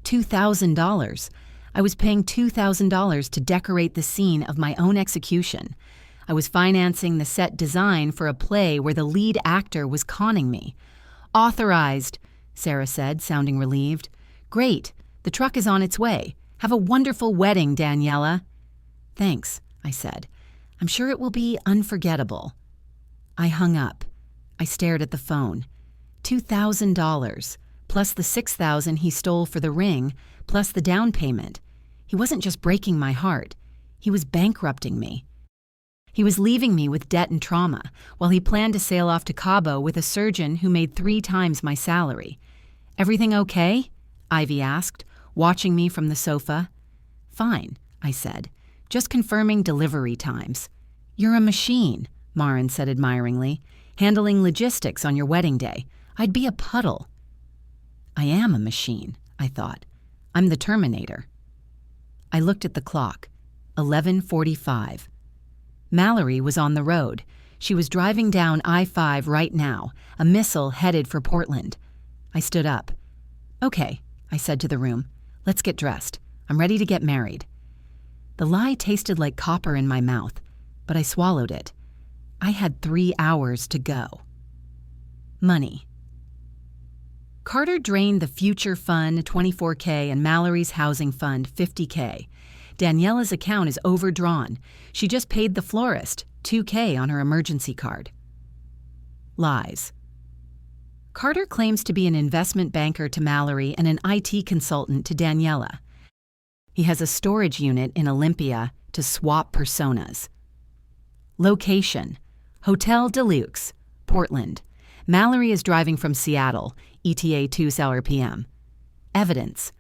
$2,000. I was paying $2,000 to decorate the scene of my own execution. I was financing the set design for a play where the lead actor was conning me. Authorized, Sarah said, sounding relieved. Great. The truck is on its way. Have a wonderful wedding, Daniela. Thanks, I said. I'm sure it will be unforgettable. I hung up. I stared at the phone. $2,000, plus the $6,000 he stole for the ring, plus the down payment. He wasn't just breaking my heart. He was bankrupting me. He was leaving me with debt and trauma, while he planned to sail off to Cabo with a surgeon who made 3 times my salary. Everything okay? Ivy asked, watching me from the sofa. Fine, I said. Just confirming delivery times. You're a machine, Marin said admiringly, handling logistics on your wedding day. I'd be a puddle. I am a machine, I thought. I'm the Terminator. I looked at the clock. 11:45. Mallory was on the road. She was driving down I-5 right now, a missile headed for Portland. I stood up. Okay, I said to the room. Let's get dressed. I'm ready to get married. The lie tasted like copper in my mouth, but I swallowed it. I had 3 hours to go. Money. Carter drained the future fund $24K and Mallory's housing fund $50K. Daniela's account is overdrawn. She just paid the florist $2K on her emergency card. Lies. Carter claims to be an investment banker to Mallory and an IT consultant to Daniela. He has a storage unit in Olympia to swap personas. Location: Hotel Deluxe, Portland. Mallory is driving from Seattle, ETA 2 p.m. Evidence: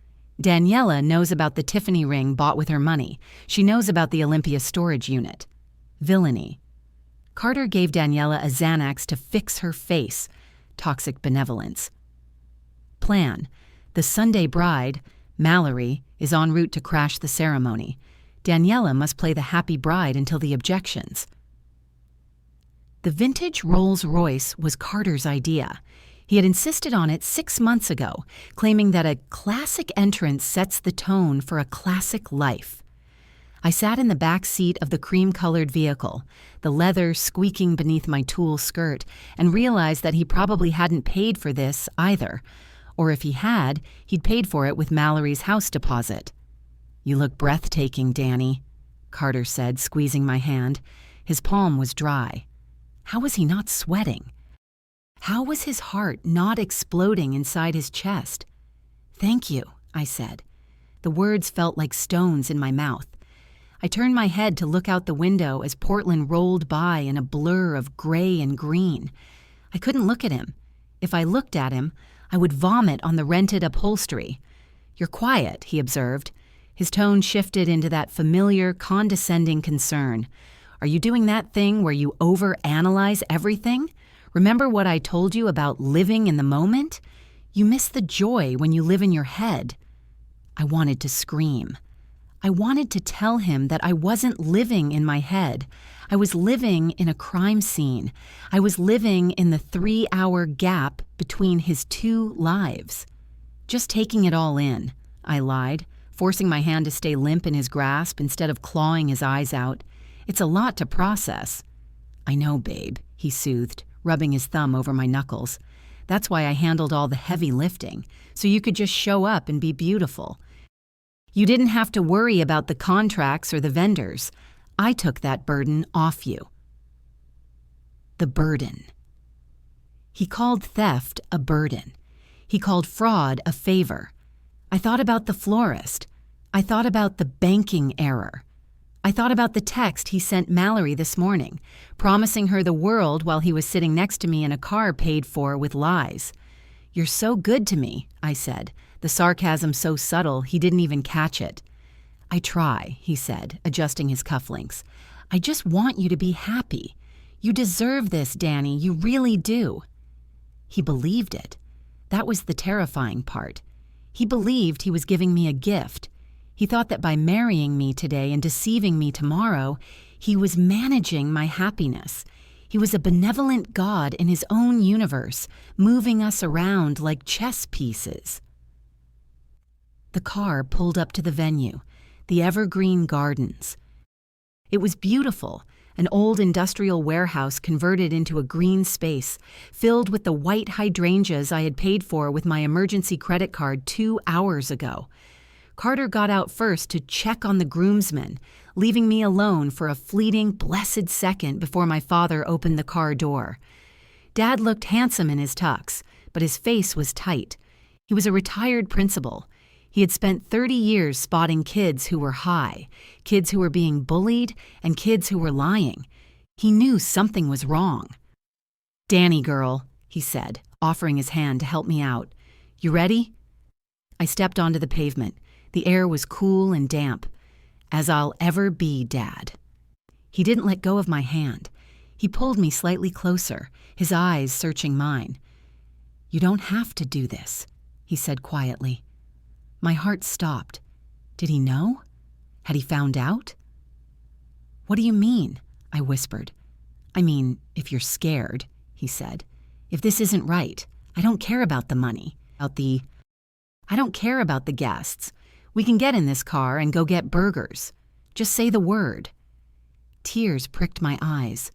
Daniela knows about the Tiffany ring bought with her money. She knows about the Olympia storage unit. Villainy. Carter gave Daniela a Xanax to fix her face. Toxic benevolence. Plan. The Sunday bride, Mallory, is en route to crash the ceremony. Daniela must play the happy bride until the objections. The vintage Rolls-Royce was Carter's idea. He had insisted on it 6 months ago, claiming that a classic entrance sets the tone for a classic life. I sat in the back seat of the cream-colored vehicle, the leather squeaking beneath my tulle skirt, and realized that he probably hadn't paid for this either. Or if he had, he'd paid for it with Mallory's house deposit. "You look breathtaking, Danny," Carter said, squeezing my hand. His palm was dry. How was he not sweating? How was his heart not exploding inside his chest? "Thank you," I said. The words felt like stones in my mouth. I turned my head to look out the window as Portland rolled by in a blur of gray and green. I couldn't look at him. If I looked at him, I would vomit on the rented upholstery. "You're quiet," he observed. His tone shifted into that familiar, condescending concern. "Are you doing that thing where you overanalyze everything? Remember what I told you about living in the moment? You miss the joy when you live in your head." I wanted to scream. I wanted to tell him that I wasn't living in my head. I was living in a crime scene. I was living in the 3-hour gap between his 2 lives. "Just taking it all in," I lied, forcing my hand to stay limp in his grasp instead of clawing his eyes out. "It's a lot to process." "I know, babe," he soothed, rubbing his thumb over my knuckles. "That's why I handled all the heavy lifting, so you could just show up and be beautiful. You didn't have to worry about the contracts or the vendors. I took that burden off you." The burden. He called theft a burden. He called fraud a favor. I thought about the florist. I thought about the banking error. I thought about the text he sent Mallory this morning, promising her the world while he was sitting next to me in a car paid for with lies. "You're so good to me," I said, the sarcasm so subtle he didn't even catch it. "I try," he said, adjusting his cufflinks. "I just want you to be happy. You deserve this, Danny, you really do." He believed it. That was the terrifying part. He believed he was giving me a gift. He thought that by marrying me today and deceiving me tomorrow, he was managing my happiness. He was a benevolent God in his own universe, moving us around like chess pieces. The car pulled up to the venue, the Evergreen Gardens. It was beautiful, an old industrial warehouse converted into a green space, filled with the white hydrangeas I had paid for with my emergency credit card 2 hours ago. Carter got out first to check on the groomsmen, leaving me alone for a fleeting, blessed second before my father opened the car door. Dad looked handsome in his tux, but his face was tight. He was a retired principal. He had spent 30 years spotting kids who were high, kids who were being bullied, and kids who were lying. He knew something was wrong. "Danny girl," he said, offering his hand to help me out. "You ready?" I stepped onto the pavement. The air was cool and damp. "As I'll ever be, Dad." He didn't let go of my hand. He pulled me slightly closer, his eyes searching mine. "You don't have to do this," he said quietly. My heart stopped. Did he know? Had he found out? "What do you mean?" I whispered. "I mean, if you're scared," he said. "If this isn't right, I don't care about the money, I don't care about the guests. We can get in this car and go get burgers. Just say the word." Tears pricked my eyes.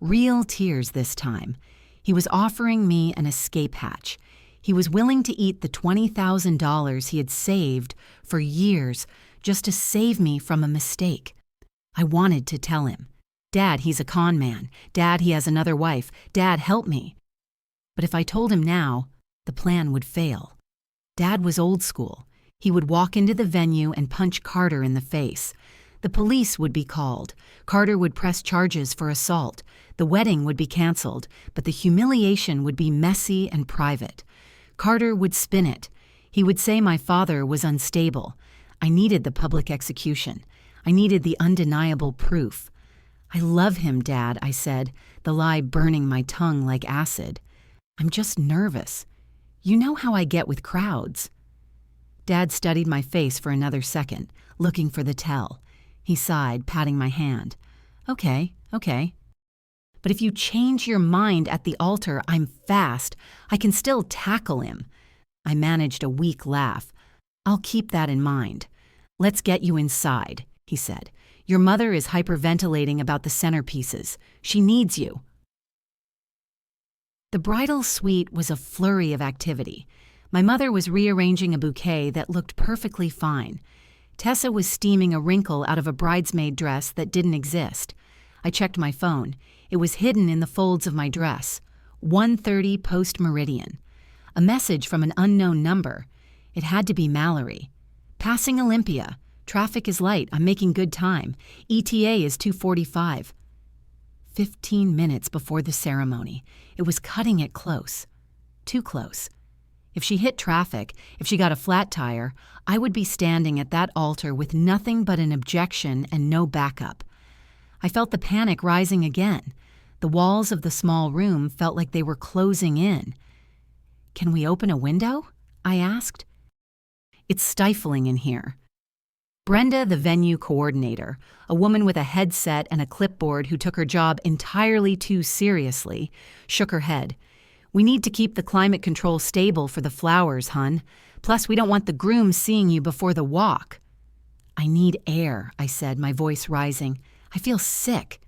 Real tears this time. He was offering me an escape hatch. He was willing to eat the $20,000 he had saved for years just to save me from a mistake. I wanted to tell him, "Dad, he's a con man. Dad, he has another wife. Dad, help me." But if I told him now, the plan would fail. Dad was old school. He would walk into the venue and punch Carter in the face. The police would be called. Carter would press charges for assault. The wedding would be canceled, but the humiliation would be messy and private. Carter would spin it. He would say my father was unstable. I needed the public execution. I needed the undeniable proof. "I love him, Dad," I said, the lie burning my tongue like acid. "I'm just nervous. You know how I get with crowds." Dad studied my face for another second, looking for the tell. He sighed, patting my hand. Okay. But if you change your mind at the altar, I'm fast. I can still tackle him." I managed a weak laugh. "I'll keep that in mind. Let's get you inside," he said. "Your mother is hyperventilating about the centerpieces. She needs you." The bridal suite was a flurry of activity. My mother was rearranging a bouquet that looked perfectly fine. Tessa was steaming a wrinkle out of a bridesmaid dress that didn't exist. I checked my phone. It was hidden in the folds of my dress. 1:30 post-meridian. A message from an unknown number. It had to be Mallory. "Passing Olympia. Traffic is light. I'm making good time. ETA is 2:45. 15 minutes before the ceremony. It was cutting it close. Too close. If she hit traffic, if she got a flat tire, I would be standing at that altar with nothing but an objection and no backup. I felt the panic rising again. The walls of the small room felt like they were closing in. "Can we open a window?" I asked. "It's stifling in here." Brenda, the venue coordinator, a woman with a headset and a clipboard who took her job entirely too seriously, shook her head. "We need to keep the climate control stable for the flowers, hun. Plus, we don't want the grooms seeing you before the walk." "I need air," I said, my voice rising. "I feel sick."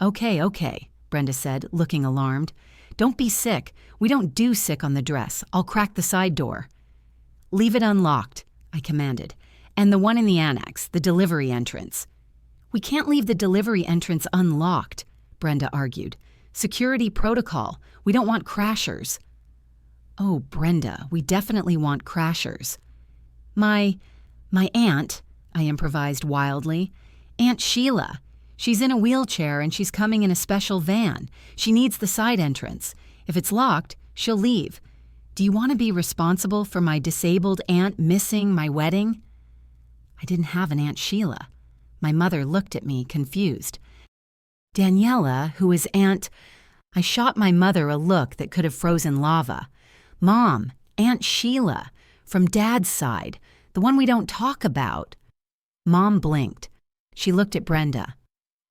Okay, Brenda said, looking alarmed. "Don't be sick. We don't do sick on the dress. I'll crack the side door." "Leave it unlocked," I commanded. "And the one in the annex, the delivery entrance." "We can't leave the delivery entrance unlocked," Brenda argued. "Security protocol. We don't want crashers." "Oh, Brenda, we definitely want crashers." My aunt," I improvised wildly. "Aunt Sheila. She's in a wheelchair and she's coming in a special van. She needs the side entrance. If it's locked, she'll leave. Do you want to be responsible for my disabled aunt missing my wedding?" I didn't have an Aunt Sheila. My mother looked at me, confused. "Daniela, who is Aunt—" I shot my mother a look that could have frozen lava. "Mom, Aunt Sheila, from Dad's side, the one we don't talk about." Mom blinked. She looked at Brenda.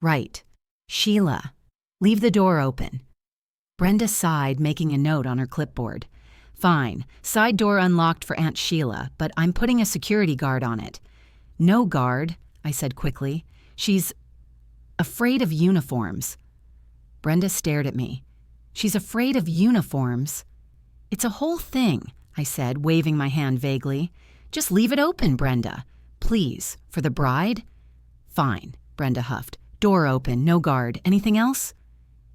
"Right. Sheila. Leave the door open." Brenda sighed, making a note on her clipboard. "Fine. Side door unlocked for Aunt Sheila, but I'm putting a security guard on it." "No guard," I said quickly. "She's afraid of uniforms." Brenda stared at me. "She's afraid of uniforms?" "It's a whole thing," I said, waving my hand vaguely. "Just leave it open, Brenda. Please, for the bride?" "Fine," Brenda huffed. "Door open, no guard. Anything else?"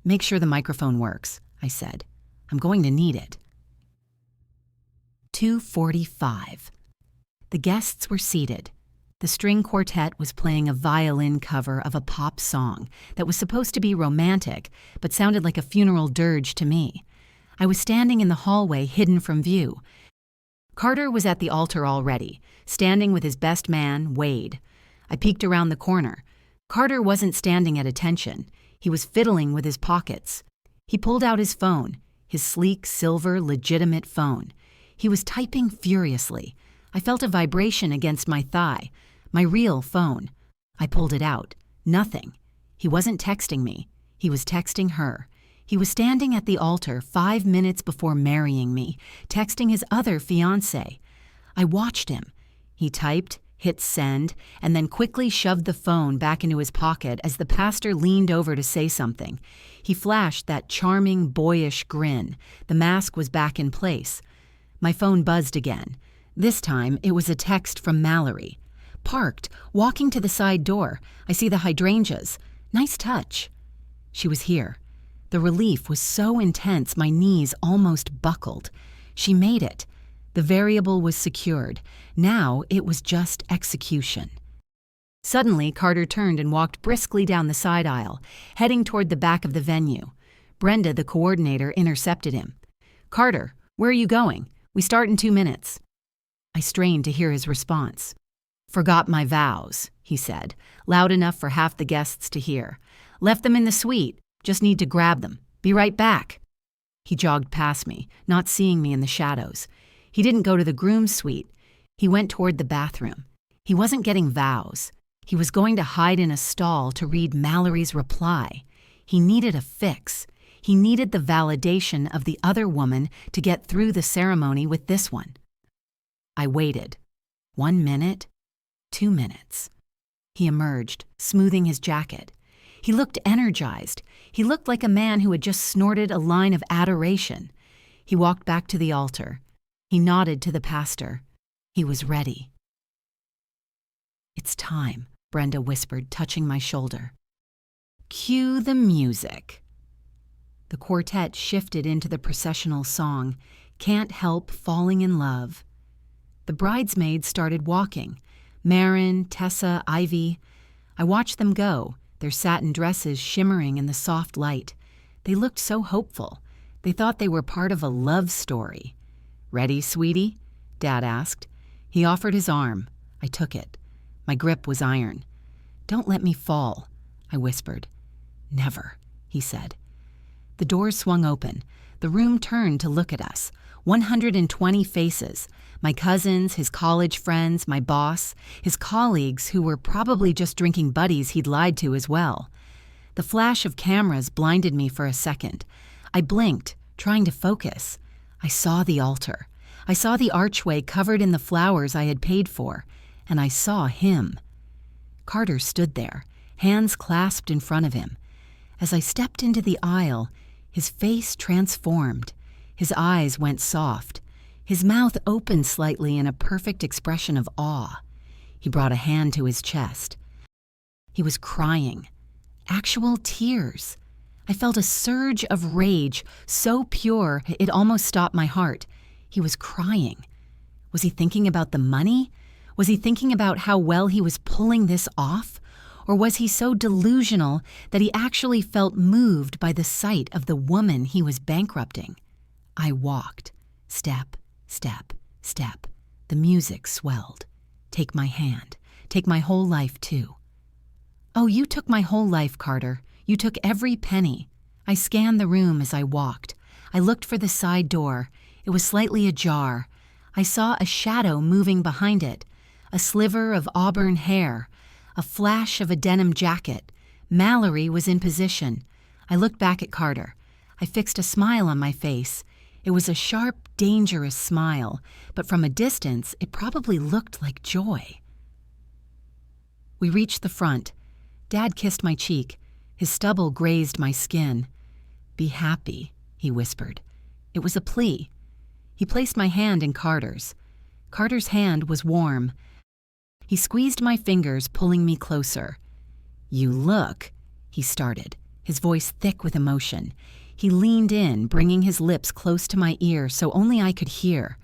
"Make sure the microphone works," I said. "I'm going to need it." 2:45. The guests were seated. The string quartet was playing a violin cover of a pop song that was supposed to be romantic, but sounded like a funeral dirge to me. I was standing in the hallway, hidden from view. Carter was at the altar already, standing with his best man, Wade. I peeked around the corner. Carter wasn't standing at attention. He was fiddling with his pockets. He pulled out his phone, his sleek, silver, legitimate phone. He was typing furiously. I felt a vibration against my thigh. My real phone. I pulled it out. Nothing. He wasn't texting me. He was texting her. He was standing at the altar 5 minutes before marrying me, texting his other fiancé. I watched him. He typed, hit send, and then quickly shoved the phone back into his pocket as the pastor leaned over to say something. He flashed that charming, boyish grin. The mask was back in place. My phone buzzed again. This time, it was a text from Mallory. "Parked, walking to the side door. I see the hydrangeas. Nice touch." She was here. The relief was so intense my knees almost buckled. She made it. The variable was secured. Now it was just execution. Suddenly, Carter turned and walked briskly down the side aisle, heading toward the back of the venue. Brenda, the coordinator, intercepted him. "Carter, where are you going? We start in 2 minutes." I strained to hear his response. "Forgot my vows," he said, loud enough for half the guests to hear. "Left them in the suite. Just need to grab them. Be right back." He jogged past me, not seeing me in the shadows. He didn't go to the groom's suite. He went toward the bathroom. He wasn't getting vows. He was going to hide in a stall to read Mallory's reply. He needed a fix. He needed the validation of the other woman to get through the ceremony with this one. I waited. 1 minute, 2 minutes. He emerged, smoothing his jacket. He looked energized. He looked like a man who had just snorted a line of adoration. He walked back to the altar. He nodded to the pastor. He was ready. "It's time," Brenda whispered, touching my shoulder. "Cue the music." The quartet shifted into the processional song, "Can't Help Falling in Love." The bridesmaids started walking. Marin, Tessa, Ivy. I watched them go, their satin dresses shimmering in the soft light. They looked so hopeful. They thought they were part of a love story. "Ready, sweetie?" Dad asked. He offered his arm. I took it. My grip was iron. "Don't let me fall," I whispered. "Never," he said. The doors swung open. The room turned to look at us. 120 faces. My cousins, his college friends, my boss, his colleagues who were probably just drinking buddies he'd lied to as well. The flash of cameras blinded me for a second. I blinked, trying to focus. I saw the altar. I saw the archway covered in the flowers I had paid for, and I saw him. Carter stood there, hands clasped in front of him. As I stepped into the aisle, his face transformed. His eyes went soft. His mouth opened slightly in a perfect expression of awe. He brought a hand to his chest. He was crying. Actual tears. I felt a surge of rage, so pure it almost stopped my heart. He was crying. Was he thinking about the money? Was he thinking about how well he was pulling this off? Or was he so delusional that he actually felt moved by the sight of the woman he was bankrupting? I walked. Step, step, step. The music swelled. "Take my hand. Take my whole life, too." "Oh, you took my whole life, Carter. You took every penny." I scanned the room as I walked. I looked for the side door. It was slightly ajar. I saw a shadow moving behind it, a sliver of auburn hair, a flash of a denim jacket. Mallory was in position. I looked back at Carter. I fixed a smile on my face. It was a sharp, dangerous smile, but from a distance, it probably looked like joy. We reached the front. Dad kissed my cheek. His stubble grazed my skin. "Be happy," he whispered. It was a plea. He placed my hand in Carter's. Carter's hand was warm. He squeezed my fingers, pulling me closer. "You look," he started, his voice thick with emotion. He leaned in, bringing his lips close to my ear so only I could hear.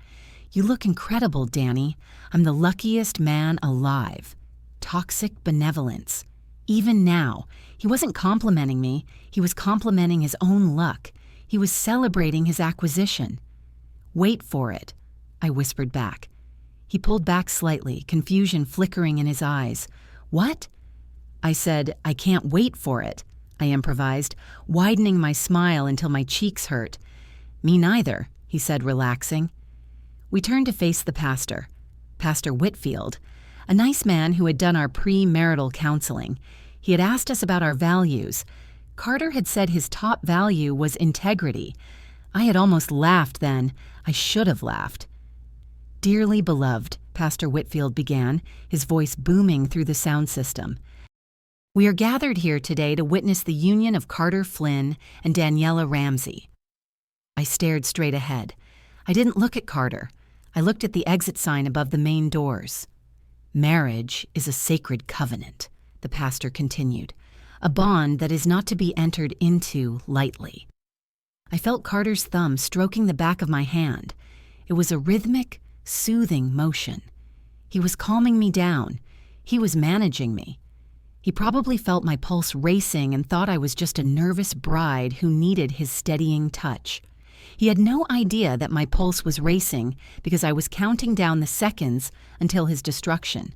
"You look incredible, Danny. I'm the luckiest man alive." Toxic benevolence. Even now, he wasn't complimenting me. He was complimenting his own luck. He was celebrating his acquisition. "Wait for it," I whispered back. He pulled back slightly, confusion flickering in his eyes. "What?" I said, "I can't wait for it," I improvised, widening my smile until my cheeks hurt. "Me neither," he said, relaxing. We turned to face the pastor, Pastor Whitfield, a nice man who had done our pre-marital counseling. He had asked us about our values. Carter had said his top value was integrity. I had almost laughed then. I should have laughed. "Dearly beloved," Pastor Whitfield began, his voice booming through the sound system. "We are gathered here today to witness the union of Carter Flynn and Daniela Ramsey." I stared straight ahead. I didn't look at Carter. I looked at the exit sign above the main doors. "Marriage is a sacred covenant," the pastor continued, "a bond that is not to be entered into lightly." I felt Carter's thumb stroking the back of my hand. It was a rhythmic, soothing motion. He was calming me down. He was managing me. He probably felt my pulse racing and thought I was just a nervous bride who needed his steadying touch. He He had no idea that my pulse was racing because I was counting down the seconds until his destruction.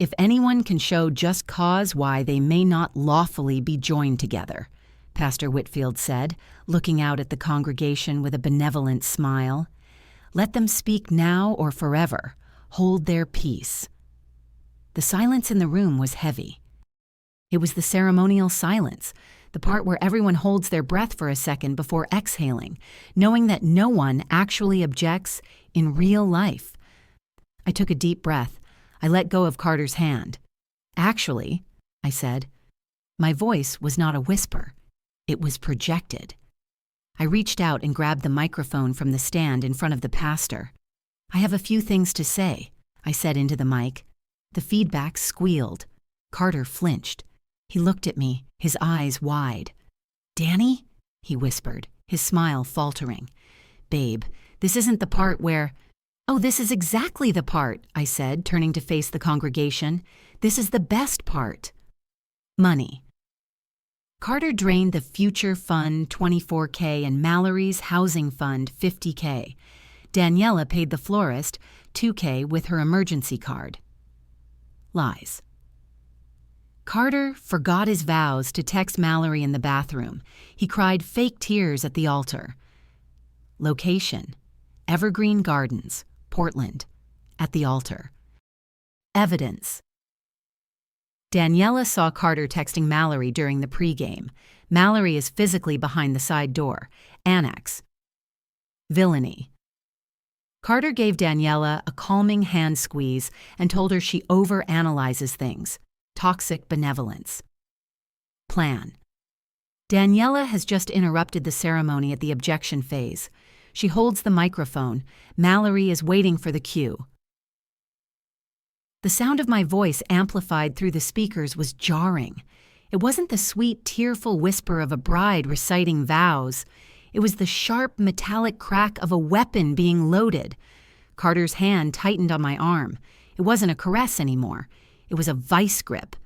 If anyone can show just cause why they may not lawfully be joined together, Pastor Whitfield said, looking out at the congregation with a benevolent smile, let them speak now or forever. Hold their peace. The silence in the room was heavy. It was the ceremonial silence, the part where everyone holds their breath for a second before exhaling, knowing that no one actually objects in real life. I took a deep breath. I let go of Carter's hand. Actually, I said, my voice was not a whisper. It was projected. I reached out and grabbed the microphone from the stand in front of the pastor. I have a few things to say, I said into the mic. The feedback squealed. Carter flinched. He looked at me, his eyes wide. Danny? He whispered, his smile faltering. Babe, this isn't the part where... Oh, this is exactly the part, I said, turning to face the congregation. This is the best part. Money. Carter drained the Future Fund $24K and Mallory's Housing Fund $50K. Daniela paid the florist $2K with her emergency card. Lies. Carter forgot his vows to text Mallory in the bathroom. He cried fake tears at the altar. Location: Evergreen Gardens, Portland, at the altar. Evidence: Daniela saw Carter texting Mallory during the pregame. Mallory is physically behind the side door. Annex. Villainy: Carter gave Daniela a calming hand squeeze and told her she overanalyzes things. Toxic benevolence. Plan: Daniela has just interrupted the ceremony at the objection phase. She holds the microphone. Mallory is waiting for the cue. The sound of my voice amplified through the speakers was jarring. It wasn't the sweet, tearful whisper of a bride reciting vows. It was the sharp, metallic crack of a weapon being loaded. Carter's hand tightened on my arm. It wasn't a caress anymore. It was a vice grip.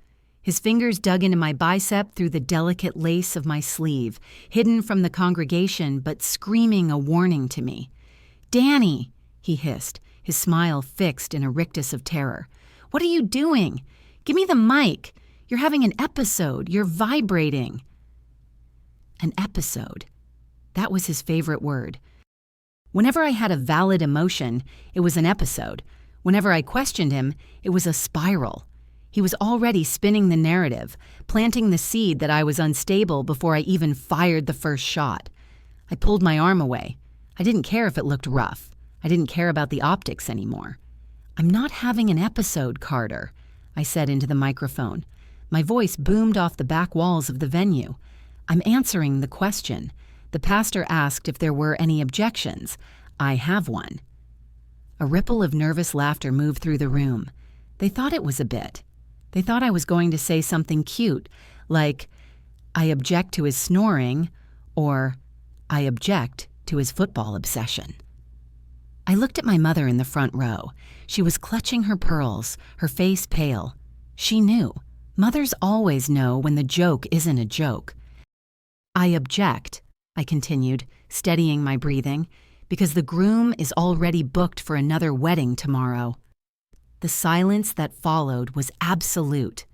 His fingers dug into my bicep through the delicate lace of my sleeve, hidden from the congregation but screaming a warning to me. Danny, he hissed, his smile fixed in a rictus of terror. What are you doing? Give me the mic. You're having an episode. You're vibrating. An episode. That was his favorite word. Whenever I had a valid emotion, it was an episode. Whenever I questioned him, it was a spiral. He was already spinning the narrative, planting the seed that I was unstable before I even fired the first shot. I pulled my arm away. I didn't care if it looked rough. I didn't care about the optics anymore. I'm not having an episode, Carter, I said into the microphone. My voice boomed off the back walls of the venue. I'm answering the question. The pastor asked if there were any objections. I have one. A ripple of nervous laughter moved through the room. They thought it was a bit. They thought I was going to say something cute, like, I object to his snoring, or I object to his football obsession. I looked at my mother in the front row. She was clutching her pearls, her face pale. She knew. Mothers always know when the joke isn't a joke. I object, I continued, steadying my breathing, because the groom is already booked for another wedding tomorrow. The silence that followed was absolute.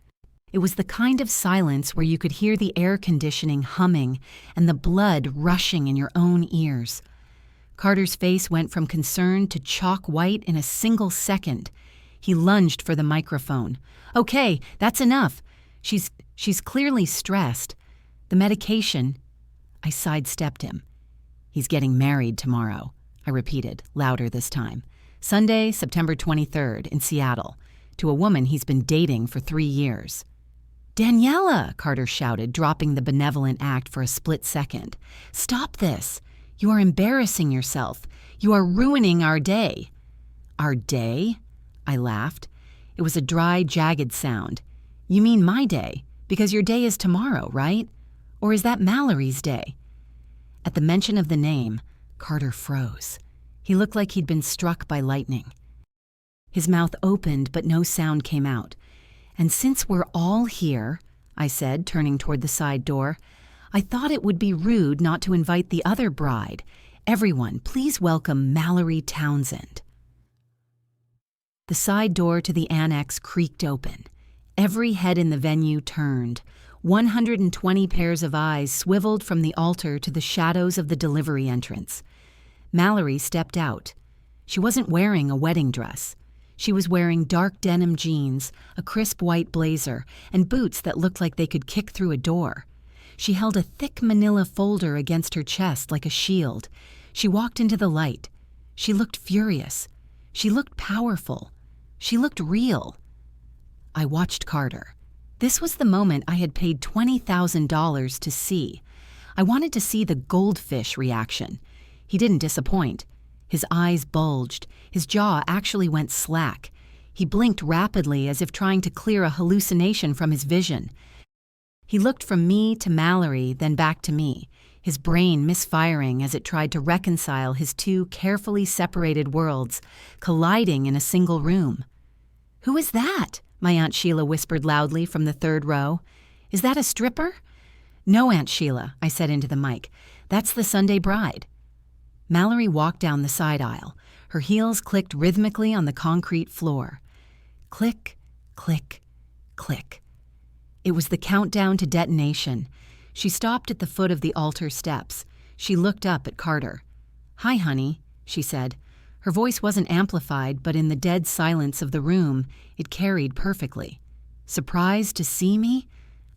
It was the kind of silence where you could hear the air conditioning humming and the blood rushing in your own ears. Carter's face went from concern to chalk white in a single second. He lunged for the microphone. Okay, that's enough. She's clearly stressed. The medication... I sidestepped him. He's getting married tomorrow, I repeated, louder this time. Sunday, September 23rd, in Seattle, to a woman he's been dating for 3 years. Daniela, Carter shouted, dropping the benevolent act for a split second. Stop this. You are embarrassing yourself. You are ruining our day. Our day? I laughed. It was a dry, jagged sound. You mean my day, because your day is tomorrow, right? Or is that Mallory's day? At the mention of the name, Carter froze. He looked like he'd been struck by lightning. His mouth opened, but no sound came out. And since we're all here, I said, turning toward the side door, I thought it would be rude not to invite the other bride, Everyone, please welcome Mallory Townsend." The side door to the annex creaked open. Every head in the venue turned. 120 pairs of eyes swiveled from the altar to the shadows of the delivery entrance. Mallory stepped out. She wasn't wearing a wedding dress. She was wearing dark denim jeans, a crisp white blazer, and boots that looked like they could kick through a door. She held a thick manila folder against her chest like a shield. She walked into the light. She looked furious. She looked powerful. She looked real. I watched Carter. This was the moment I had paid $20,000 to see. I wanted to see the goldfish reaction. He didn't disappoint. His eyes bulged. His jaw actually went slack. He blinked rapidly as if trying to clear a hallucination from his vision. He looked from me to Mallory, then back to me, his brain misfiring as it tried to reconcile his two carefully separated worlds, colliding in a single room. "Who is that?" my Aunt Sheila whispered loudly from the third row. "Is that a stripper?" "No, Aunt Sheila," I said into the mic. "That's the Sunday bride." Mallory walked down the side aisle. Her heels clicked rhythmically on the concrete floor. Click, click, click. It was the countdown to detonation. She stopped at the foot of the altar steps. She looked up at Carter. "Hi, honey," she said. Her voice wasn't amplified, but in the dead silence of the room, it carried perfectly. Surprised to see me?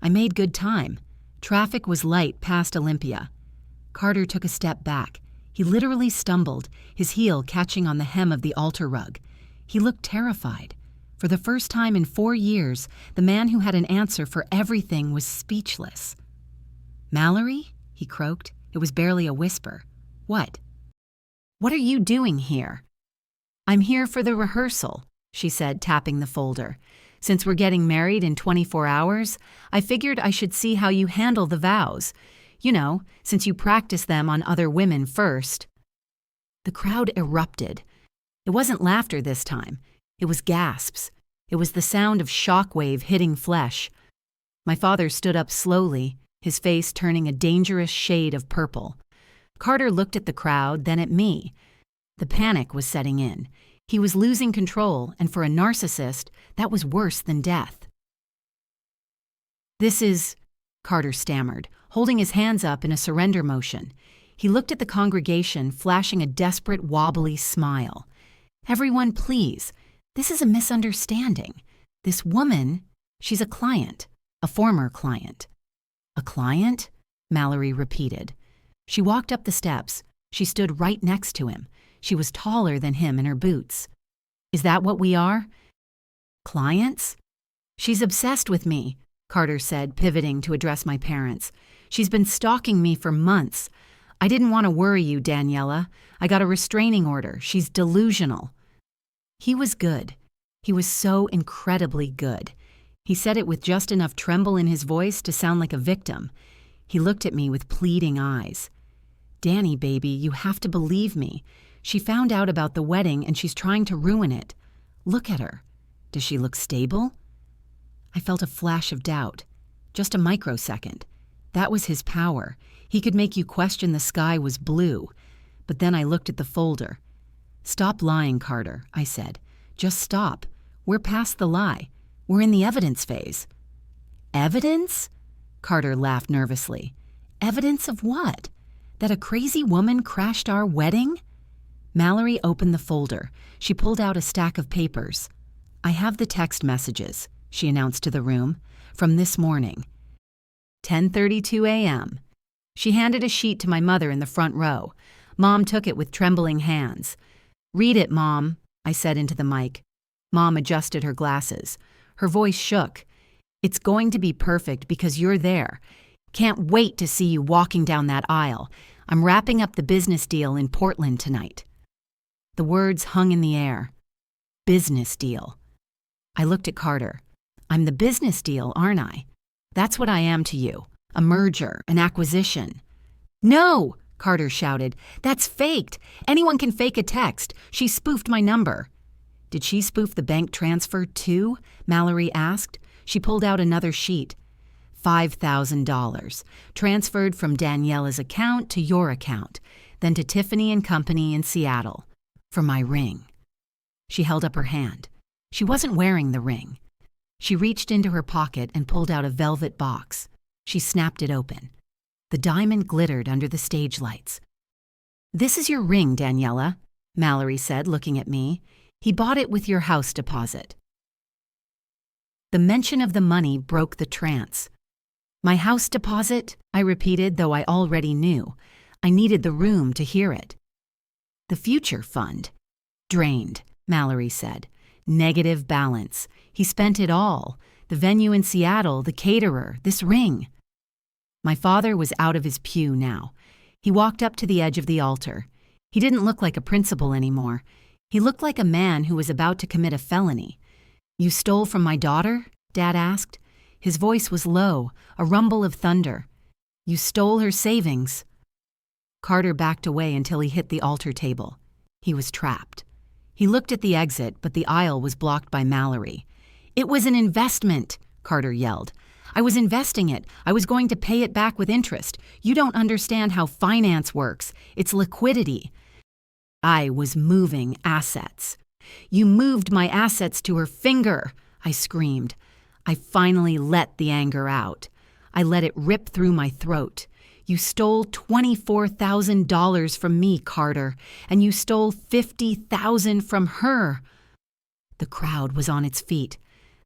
I made good time. Traffic was light past Olympia. Carter took a step back. He literally stumbled, his heel catching on the hem of the altar rug. He looked terrified. For the first time in 4 years, the man who had an answer for everything was speechless. "Mallory?" he croaked. It was barely a whisper. "What?" "What are you doing here?" "I'm here for the rehearsal," she said, tapping the folder. "Since we're getting married in 24 hours, I figured I should see how you handle the vows. You know, since you practice them on other women first." The crowd erupted. It wasn't laughter this time. It was gasps. It was the sound of shockwave hitting flesh. My father stood up slowly, his face turning a dangerous shade of purple. Carter looked at the crowd, then at me. The panic was setting in. He was losing control, and for a narcissist, that was worse than death. "This is," Carter stammered, holding his hands up in a surrender motion. He looked at the congregation, flashing a desperate, wobbly smile. "Everyone, please. This is a misunderstanding. This woman, she's a client, a former client." "A client?" Mallory repeated. She walked up the steps. She stood right next to him. She was taller than him in her boots. "Is that what we are? Clients?" "She's obsessed with me," Carter said, pivoting to address my parents. "She's been stalking me for months. I didn't want to worry you, Daniela. I got a restraining order. She's delusional." He was good. He was so incredibly good. He said it with just enough tremble in his voice to sound like a victim. He looked at me with pleading eyes. "Danny, baby, you have to believe me. She found out about the wedding and she's trying to ruin it. Look at her. Does she look stable?" I felt a flash of doubt. Just a microsecond. That was his power. He could make you question the sky was blue. But then I looked at the folder. "Stop lying, Carter," I said. "Just stop. We're past the lie. We're in the evidence phase." "Evidence?" Carter laughed nervously. "Evidence of what? That a crazy woman crashed our wedding?" Mallory opened the folder. She pulled out a stack of papers. "I have the text messages," she announced to the room, "from this morning. 10:32 a.m. She handed a sheet to my mother in the front row. Mom took it with trembling hands. "Read it, Mom," I said into the mic. Mom adjusted her glasses. Her voice shook. "It's going to be perfect because you're there. Can't wait to see you walking down that aisle. I'm wrapping up the business deal in Portland tonight." The words hung in the air. Business deal. I looked at Carter. "I'm the business deal, aren't I? That's what I am to you. A merger, an acquisition." "No!" Carter shouted. "That's faked. Anyone can fake a text. She spoofed my number." "Did she spoof the bank transfer too?" Mallory asked. She pulled out another sheet. $5,000. Transferred from Daniela's account to your account. then to Tiffany and Company in Seattle for my ring. She held up her hand. She wasn't wearing the ring. She reached into her pocket and pulled out a velvet box. She snapped it open. The diamond glittered under the stage lights. "This is your ring, Daniela," Mallory said, looking at me. "He bought it with your house deposit." The mention of the money broke the trance. "My house deposit?" I repeated, though I already knew. I needed the room to hear it. "The future fund." "Drained," Mallory said. "Negative balance. He spent it all. The venue in Seattle, the caterer, this ring." My father was out of his pew now. He walked up to the edge of the altar. He didn't look like a principal anymore. He looked like a man who was about to commit a felony. "You stole from my daughter?" Dad asked. His voice was low, a rumble of thunder. "You stole her savings." Carter backed away until he hit the altar table. He was trapped. He looked at the exit, but the aisle was blocked by Mallory. "It was an investment," Carter yelled. "I was investing it. I was going to pay it back with interest. You don't understand how finance works. It's liquidity." "I was moving assets." "You moved my assets to her finger," I screamed. I finally let the anger out. I let it rip through my throat. "You stole $24,000 from me, Carter, and you stole $50,000 from her." The crowd was on its feet.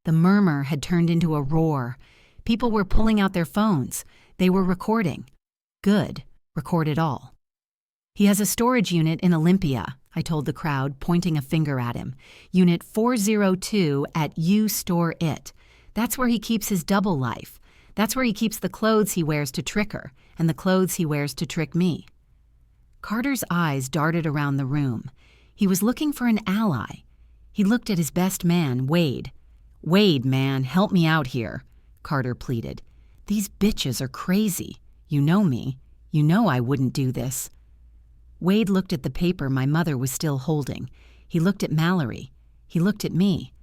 The murmur had turned into a roar. People were pulling out their phones. They were recording. Good. Record it all. "He has a storage unit in Olympia," I told the crowd, pointing a finger at him. "Unit 402 at U Store It. That's where he keeps his double life. That's where he keeps the clothes he wears to trick her, and the clothes he wears to trick me." Carter's eyes darted around the room. He was looking for an ally. He looked at his best man, Wade. "Wade, man, help me out here," Carter pleaded. "These bitches are crazy. You know me. You know I wouldn't do this." Wade looked at the paper my mother was still holding. He looked at Mallory. He looked at me.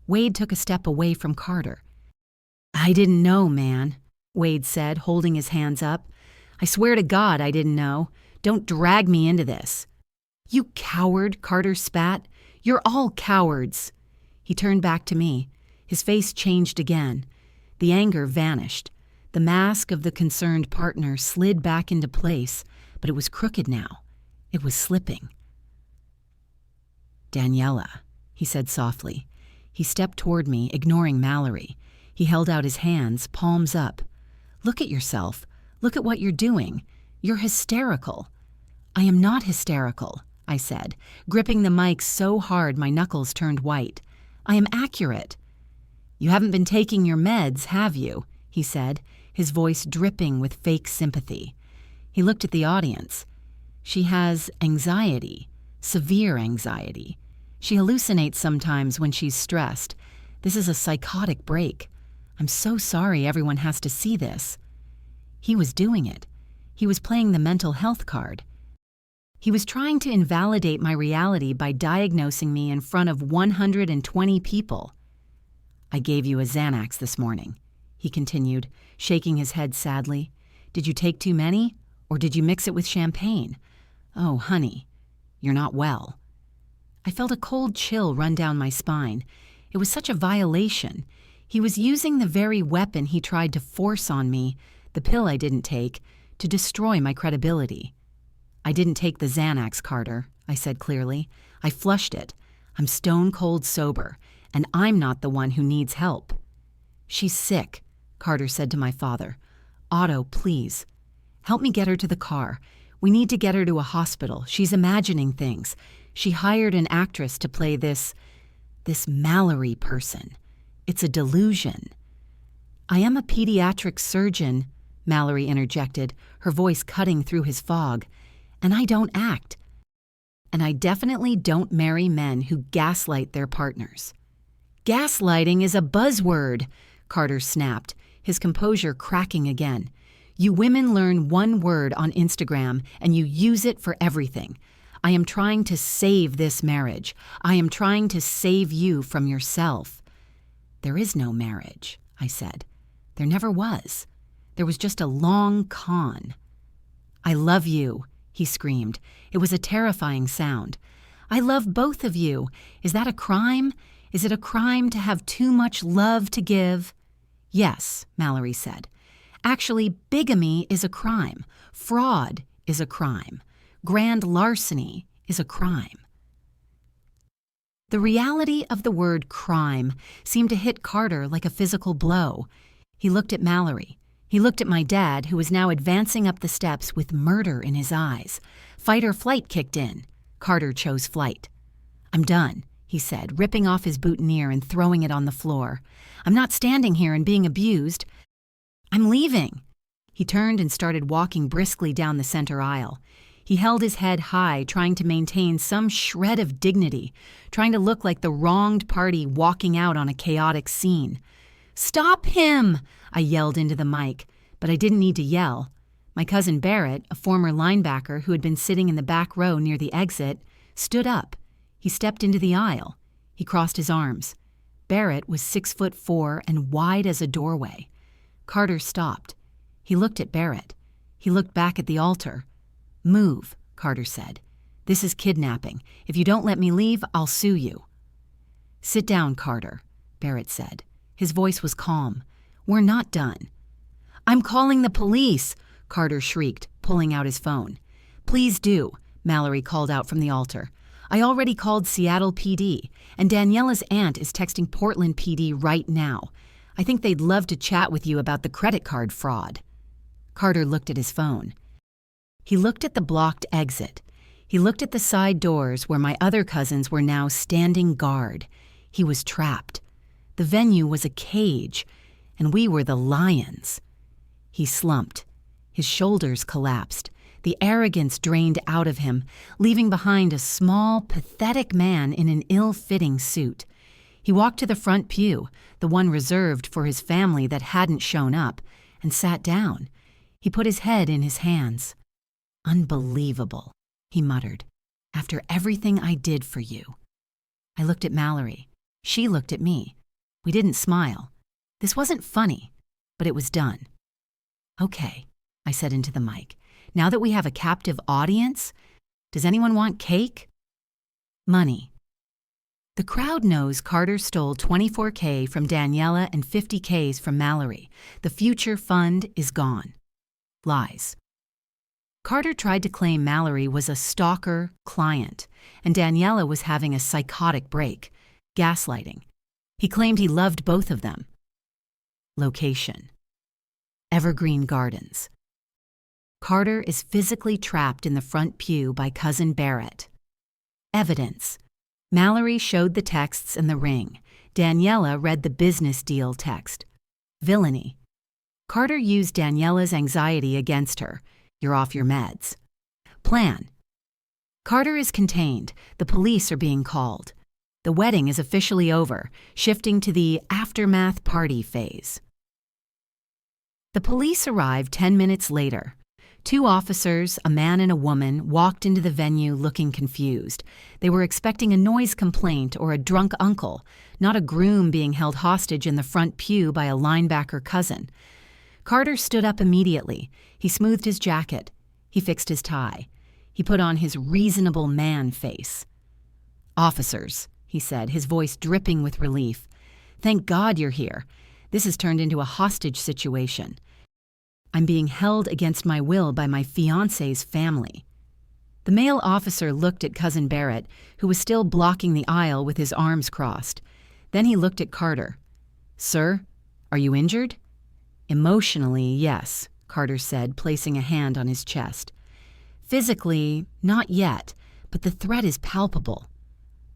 Wade took a step away from Carter. "I didn't know, man," Wade said, holding his hands up. "I swear to God I didn't know. Don't drag me into this." "You coward," Carter spat. "You're all cowards." He turned back to me. His face changed again. The anger vanished. The mask of the concerned partner slid back into place, but it was crooked now. It was slipping. "Daniela," he said softly. He stepped toward me, ignoring Mallory. He held out his hands, palms up. "Look at yourself. Look at what you're doing. You're hysterical." "I am not hysterical," I said, gripping the mic so hard my knuckles turned white. "I am accurate." "You haven't been taking your meds, have you?" he said, his voice dripping with fake sympathy. He looked at the audience. "She has anxiety, severe anxiety. She hallucinates sometimes when she's stressed. This is a psychotic break. I'm so sorry everyone has to see this." He was doing it. He was playing the mental health card. He was trying to invalidate my reality by diagnosing me in front of 120 people. "I gave you a Xanax this morning," he continued, shaking his head sadly. "Did you take too many, or did you mix it with champagne? Oh, honey, you're not well." I felt a cold chill run down my spine. It was such a violation. He was using the very weapon he tried to force on me, the pill I didn't take, to destroy my credibility. "I didn't take the Xanax, Carter," I said clearly. "I flushed it. I'm stone cold sober, and I'm not the one who needs help." "She's sick," Carter said to my father. "Otto, please. Help me get her to the car. We need to get her to a hospital. She's imagining things. She hired an actress to play this Mallory person. It's a delusion." "I am a pediatric surgeon," Mallory interjected, her voice cutting through his fog. "And I don't act. And I definitely don't marry men who gaslight their partners." "Gaslighting is a buzzword," Carter snapped, his composure cracking again. "You women learn one word on Instagram and you use it for everything. I am trying to save this marriage. I am trying to save you from yourself." "There is no marriage," I said. "There never was. There was just a long con." "I love you," he screamed. It was a terrifying sound. "I love both of you. Is that a crime? Is it a crime to have too much love to give?" "Yes," Mallory said. "Actually, bigamy is a crime. Fraud is a crime. Grand larceny is a crime." The reality of the word crime seemed to hit Carter like a physical blow. He looked at Mallory. He looked at my dad, who was now advancing up the steps with murder in his eyes. Fight or flight kicked in. Carter chose flight. "I'm done," he said, ripping off his boutonniere and throwing it on the floor. "I'm not standing here and being abused. I'm leaving." He turned and started walking briskly down the center aisle. He held his head high, trying to maintain some shred of dignity, trying to look like the wronged party walking out on a chaotic scene. "Stop him!" I yelled into the mic, but I didn't need to yell. My cousin Barrett, a former linebacker who had been sitting in the back row near the exit, stood up. He stepped into the aisle. He crossed his arms. Barrett was 6'4" and wide as a doorway. Carter stopped. He looked at Barrett. He looked back at the altar. "Move," Carter said. "This is kidnapping. If you don't let me leave, I'll sue you." "Sit down, Carter," Barrett said. His voice was calm. "We're not done." "I'm calling the police," Carter shrieked, pulling out his phone. "Please do," Mallory called out from the altar. "I already called Seattle PD, and Daniela's aunt is texting Portland PD right now. I think they'd love to chat with you about the credit card fraud." Carter looked at his phone. He looked at the blocked exit. He looked at the side doors where my other cousins were now standing guard. He was trapped. The venue was a cage, and we were the lions. He slumped. His shoulders collapsed. The arrogance drained out of him, leaving behind a small, pathetic man in an ill-fitting suit. He walked to the front pew, the one reserved for his family that hadn't shown up, and sat down. He put his head in his hands. "Unbelievable," he muttered. "After everything I did for you." I looked at Mallory. She looked at me. We didn't smile. This wasn't funny, but it was done. "Okay," I said into the mic. "Now that we have a captive audience, does anyone want cake?" "Money." The crowd knows Carter stole $24K from Daniela and $50K from Mallory. The future fund is gone. Lies. Carter tried to claim Mallory was a stalker client, and Daniela was having a psychotic break. Gaslighting. He claimed he loved both of them. Location. Evergreen Gardens. Carter is physically trapped in the front pew by cousin Barrett. Evidence. Mallory showed the texts and the ring. Daniela read the business deal text. Villainy. Carter used Daniela's anxiety against her. You're off your meds. Plan. Carter is contained. The police are being called. The wedding is officially over, shifting to the aftermath party phase. The police arrived 10 minutes later. 2 officers, a man and a woman, walked into the venue looking confused. They were expecting a noise complaint or a drunk uncle, not a groom being held hostage in the front pew by a linebacker cousin. Carter stood up immediately. He smoothed his jacket. He fixed his tie. He put on his reasonable man face. "Officers," he said, his voice dripping with relief. "Thank God you're here. This has turned into a hostage situation. I'm being held against my will by my fiancé's family." The male officer looked at Cousin Barrett, who was still blocking the aisle with his arms crossed. Then he looked at Carter. "Sir, are you injured?" "Emotionally, yes," Carter said, placing a hand on his chest. "Physically, not yet, but the threat is palpable.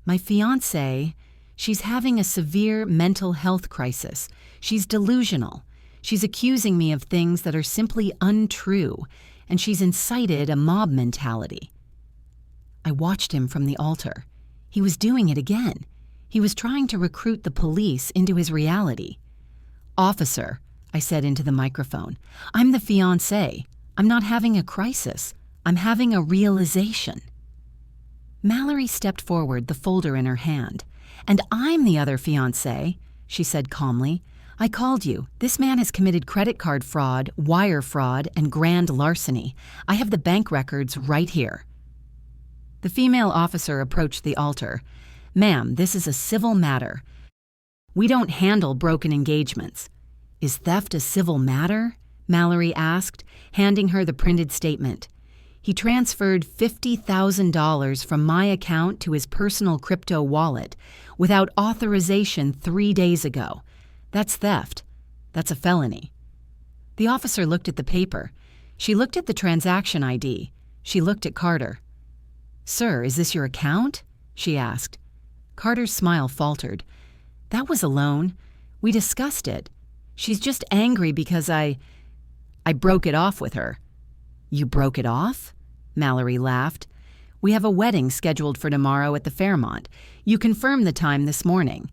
My fiancée, she's having a severe mental health crisis. She's delusional. She's accusing me of things that are simply untrue, and she's incited a mob mentality." I watched him from the altar. He was doing it again. He was trying to recruit the police into his reality. "Officer," I said into the microphone, "I'm the fiancé. I'm not having a crisis. I'm having a realization." Mallory stepped forward, the folder in her hand. "And I'm the other fiancé," she said calmly. I called you. This man has committed credit card fraud, wire fraud, and grand larceny. I have the bank records right here. The female officer approached the altar. Ma'am, this is a civil matter. We don't handle broken engagements. Is theft a civil matter? Mallory asked, handing her the printed statement. He transferred $50,000 from my account to his personal crypto wallet without authorization 3 days ago. That's theft. That's a felony. The officer looked at the paper. She looked at the transaction ID. She looked at Carter. Sir, is this your account? She asked. Carter's smile faltered. That was a loan. We discussed it. She's just angry because I broke it off with her. You broke it off? Mallory laughed. We have a wedding scheduled for tomorrow at the Fairmont. You confirmed the time this morning.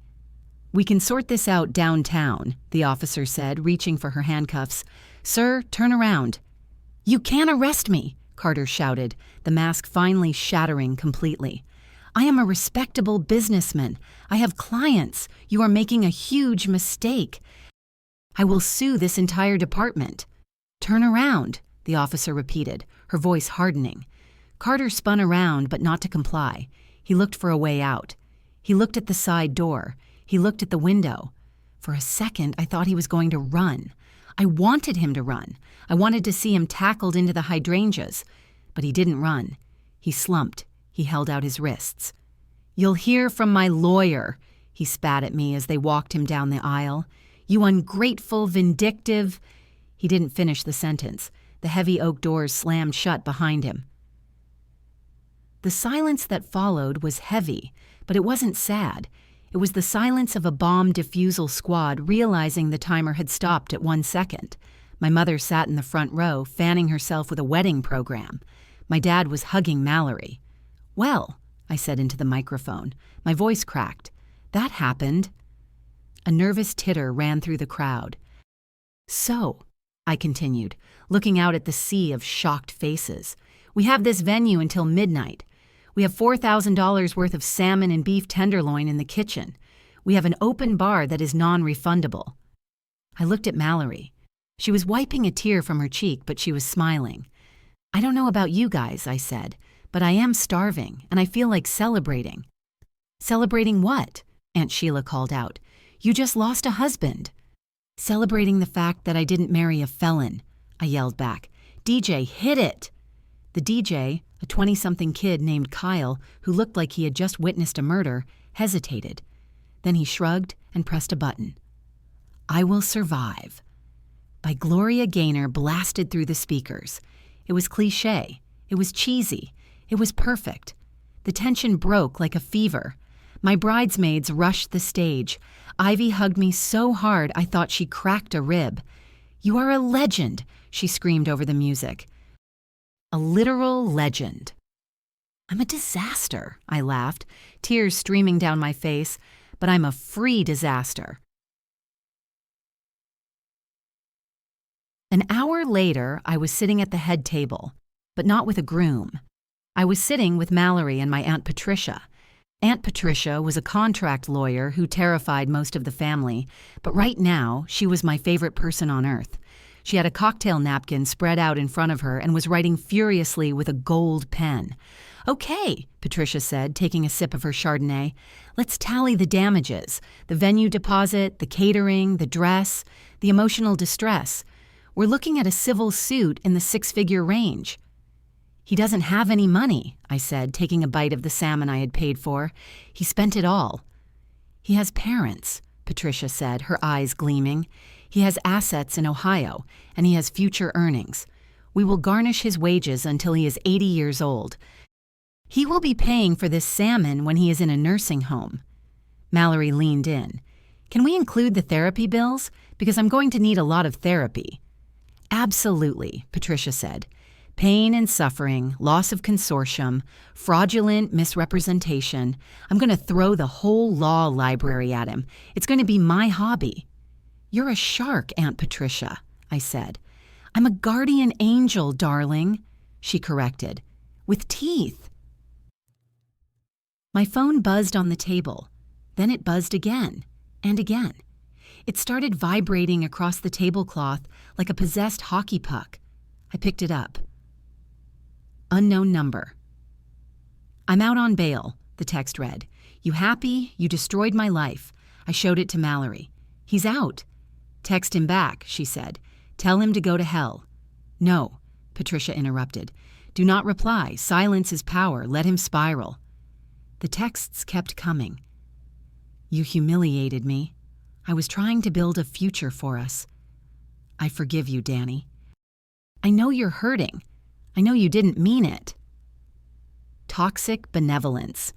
We can sort this out downtown, the officer said, reaching for her handcuffs. Sir, turn around. You can't arrest me, Carter shouted, the mask finally shattering completely. I am a respectable businessman. I have clients. You are making a huge mistake. I will sue this entire department. Turn around, the officer repeated, her voice hardening. Carter spun around, but not to comply. He looked for a way out. He looked at the side door. He looked at the window. For a second, I thought he was going to run. I wanted him to run. I wanted to see him tackled into the hydrangeas. But he didn't run. He slumped. He held out his wrists. You'll hear from my lawyer, he spat at me as they walked him down the aisle. You ungrateful, vindictive. He didn't finish the sentence. The heavy oak doors slammed shut behind him. The silence that followed was heavy, but it wasn't sad. It was the silence of a bomb defusal squad realizing the timer had stopped at 1 second. My mother sat in the front row, fanning herself with a wedding program. My dad was hugging Mallory. Well, I said into the microphone. My voice cracked. That happened. A nervous titter ran through the crowd. So, I continued, looking out at the sea of shocked faces, we have this venue until midnight. We have $4,000 worth of salmon and beef tenderloin in the kitchen. We have an open bar that is non-refundable. I looked at Mallory. She was wiping a tear from her cheek, but she was smiling. I don't know about you guys, I said, but I am starving, and I feel like celebrating. Celebrating what? Aunt Sheila called out. You just lost a husband. Celebrating the fact that I didn't marry a felon, I yelled back. DJ, hit it! The DJ, a 20-something kid named Kyle, who looked like he had just witnessed a murder, hesitated. Then he shrugged and pressed a button. I Will Survive. By Gloria Gaynor blasted through the speakers. It was cliché. It was cheesy. It was perfect. The tension broke like a fever. My bridesmaids rushed the stage. Ivy hugged me so hard I thought she cracked a rib. You are a legend, she screamed over the music. A literal legend. I'm a disaster, I laughed, tears streaming down my face, but I'm a free disaster. An hour later, I was sitting at the head table, but not with a groom. I was sitting with Mallory and my Aunt Patricia. Aunt Patricia was a contract lawyer who terrified most of the family, but right now, she was my favorite person on earth. She had a cocktail napkin spread out in front of her and was writing furiously with a gold pen. Okay, Patricia said, taking a sip of her Chardonnay. Let's tally the damages, the venue deposit, the catering, the dress, the emotional distress. We're looking at a civil suit in the 6-figure range. He doesn't have any money, I said, taking a bite of the salmon I had paid for. He spent it all. He has parents, Patricia said, her eyes gleaming. He has assets in Ohio, and he has future earnings. We will garnish his wages until he is 80 years old. He will be paying for this salmon when he is in a nursing home. Mallory leaned in. Can we include the therapy bills? Because I'm going to need a lot of therapy. Absolutely, Patricia said. Pain and suffering, loss of consortium, fraudulent misrepresentation. I'm going to throw the whole law library at him. It's going to be my hobby. You're a shark, Aunt Patricia, I said. I'm a guardian angel, darling, she corrected, with teeth. My phone buzzed on the table. Then it buzzed again and again. It started vibrating across the tablecloth like a possessed hockey puck. I picked it up. Unknown number. "I'm out on bail," the text read. "You happy? You destroyed my life." I showed it to Mallory. "He's out." "Text him back," she said. "Tell him to go to hell." "No," Patricia interrupted. "Do not reply. Silence is power. Let him spiral." The texts kept coming. "You humiliated me. I was trying to build a future for us. I forgive you, Danny. I know you're hurting. I know you didn't mean it." Toxic benevolence.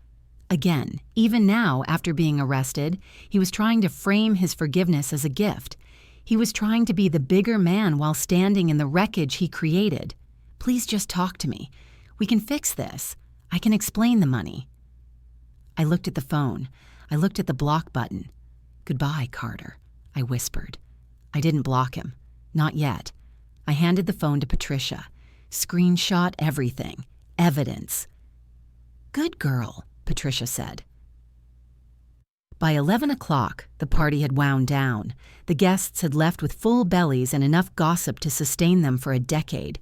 Again, even now, after being arrested, he was trying to frame his forgiveness as a gift. He was trying to be the bigger man while standing in the wreckage he created. "Please just talk to me. We can fix this. I can explain the money." I looked at the phone. I looked at the block button. "Goodbye, Carter," I whispered. I didn't block him. Not yet. I handed the phone to Patricia. "Screenshot everything. Evidence." "Good girl," Patricia said. By 11 o'clock, the party had wound down. The guests had left with full bellies and enough gossip to sustain them for a decade.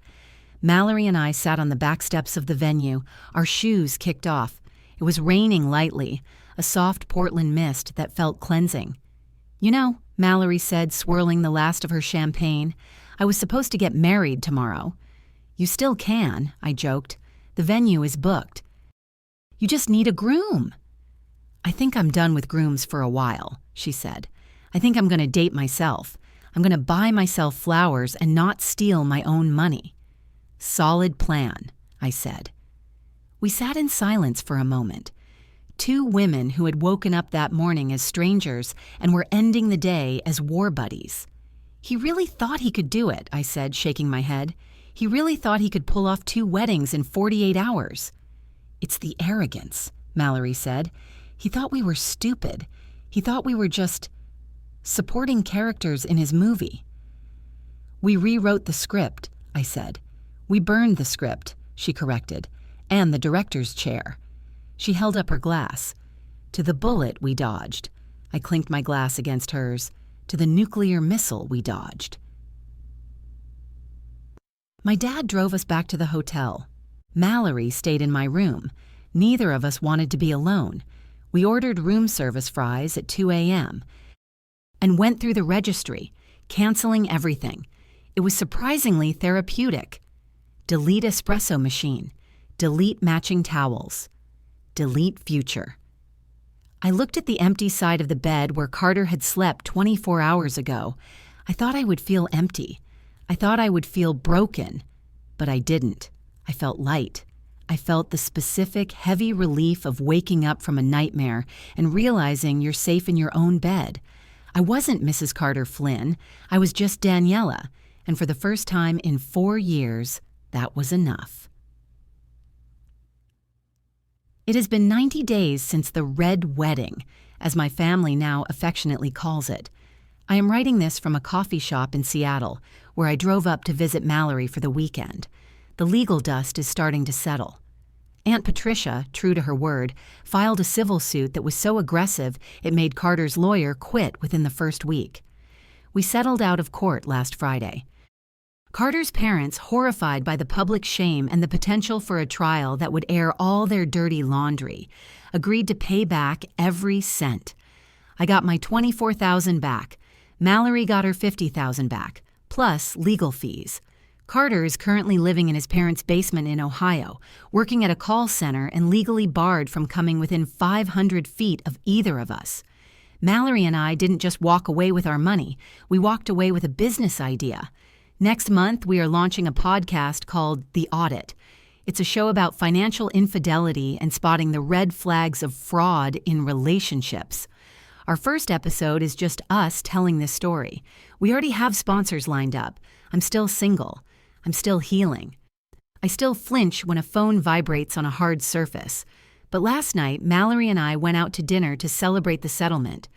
Mallory and I sat on the back steps of the venue, our shoes kicked off. It was raining lightly, a soft Portland mist that felt cleansing. "You know," Mallory said, swirling the last of her champagne, "I was supposed to get married tomorrow." "You still can," I joked. "The venue is booked." "You just need a groom." "I think I'm done with grooms for a while," she said. "I think I'm going to date myself. I'm going to buy myself flowers and not steal my own money." "Solid plan," I said. We sat in silence for a moment. Two women who had woken up that morning as strangers and were ending the day as war buddies. "He really thought he could do it," I said, shaking my head. "He really thought he could pull off 2 weddings in 48 hours. "It's the arrogance," Mallory said. "He thought we were stupid. He thought we were just supporting characters in his movie." "We rewrote the script," I said. "We burned the script," she corrected, "and the director's chair." She held up her glass. "To the bullet we dodged." I clinked my glass against hers. "To the nuclear missile we dodged." My dad drove us back to the hotel. Mallory stayed in my room. Neither of us wanted to be alone. We ordered room service fries at 2 a.m. and went through the registry, canceling everything. It was surprisingly therapeutic. Delete espresso machine. Delete matching towels. Delete future. I looked at the empty side of the bed where Carter had slept 24 hours ago. I thought I would feel empty. I thought I would feel broken, but I didn't. I felt light. I felt the specific, heavy relief of waking up from a nightmare and realizing you're safe in your own bed. I wasn't Mrs. Carter Flynn. I was just Daniela, and for the first time in 4 years, that was enough. It has been 90 days since the Red Wedding, as my family now affectionately calls it. I am writing this from a coffee shop in Seattle, where I drove up to visit Mallory for the weekend. The legal dust is starting to settle. Aunt Patricia, true to her word, filed a civil suit that was so aggressive it made Carter's lawyer quit within the first week. We settled out of court last Friday. Carter's parents, horrified by the public shame and the potential for a trial that would air all their dirty laundry, agreed to pay back every cent. I got my $24,000 back. Mallory got her $50,000 back, plus legal fees. Carter is currently living in his parents' basement in Ohio, working at a call center and legally barred from coming within 500 feet of either of us. Mallory and I didn't just walk away with our money, we walked away with a business idea. Next month, we are launching a podcast called The Audit. It's a show about financial infidelity and spotting the red flags of fraud in relationships. Our first episode is just us telling this story. We already have sponsors lined up. I'm still single. I'm still healing. I still flinch when a phone vibrates on a hard surface. But last night, Mallory and I went out to dinner to celebrate the settlement.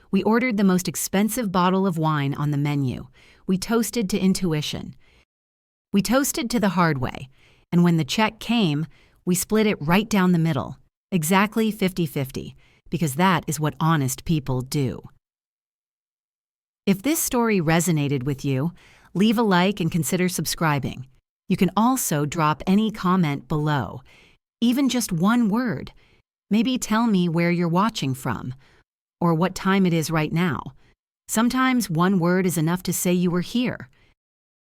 We ordered the most expensive bottle of wine on the menu. We toasted to intuition. We toasted to the hard way. And when the check came, we split it right down the middle. Exactly 50-50, because that is what honest people do. If this story resonated with you, leave a like and consider subscribing. You can also drop any comment below, even just one word. Maybe tell me where you're watching from, or what time it is right now. Sometimes one word is enough to say you were here.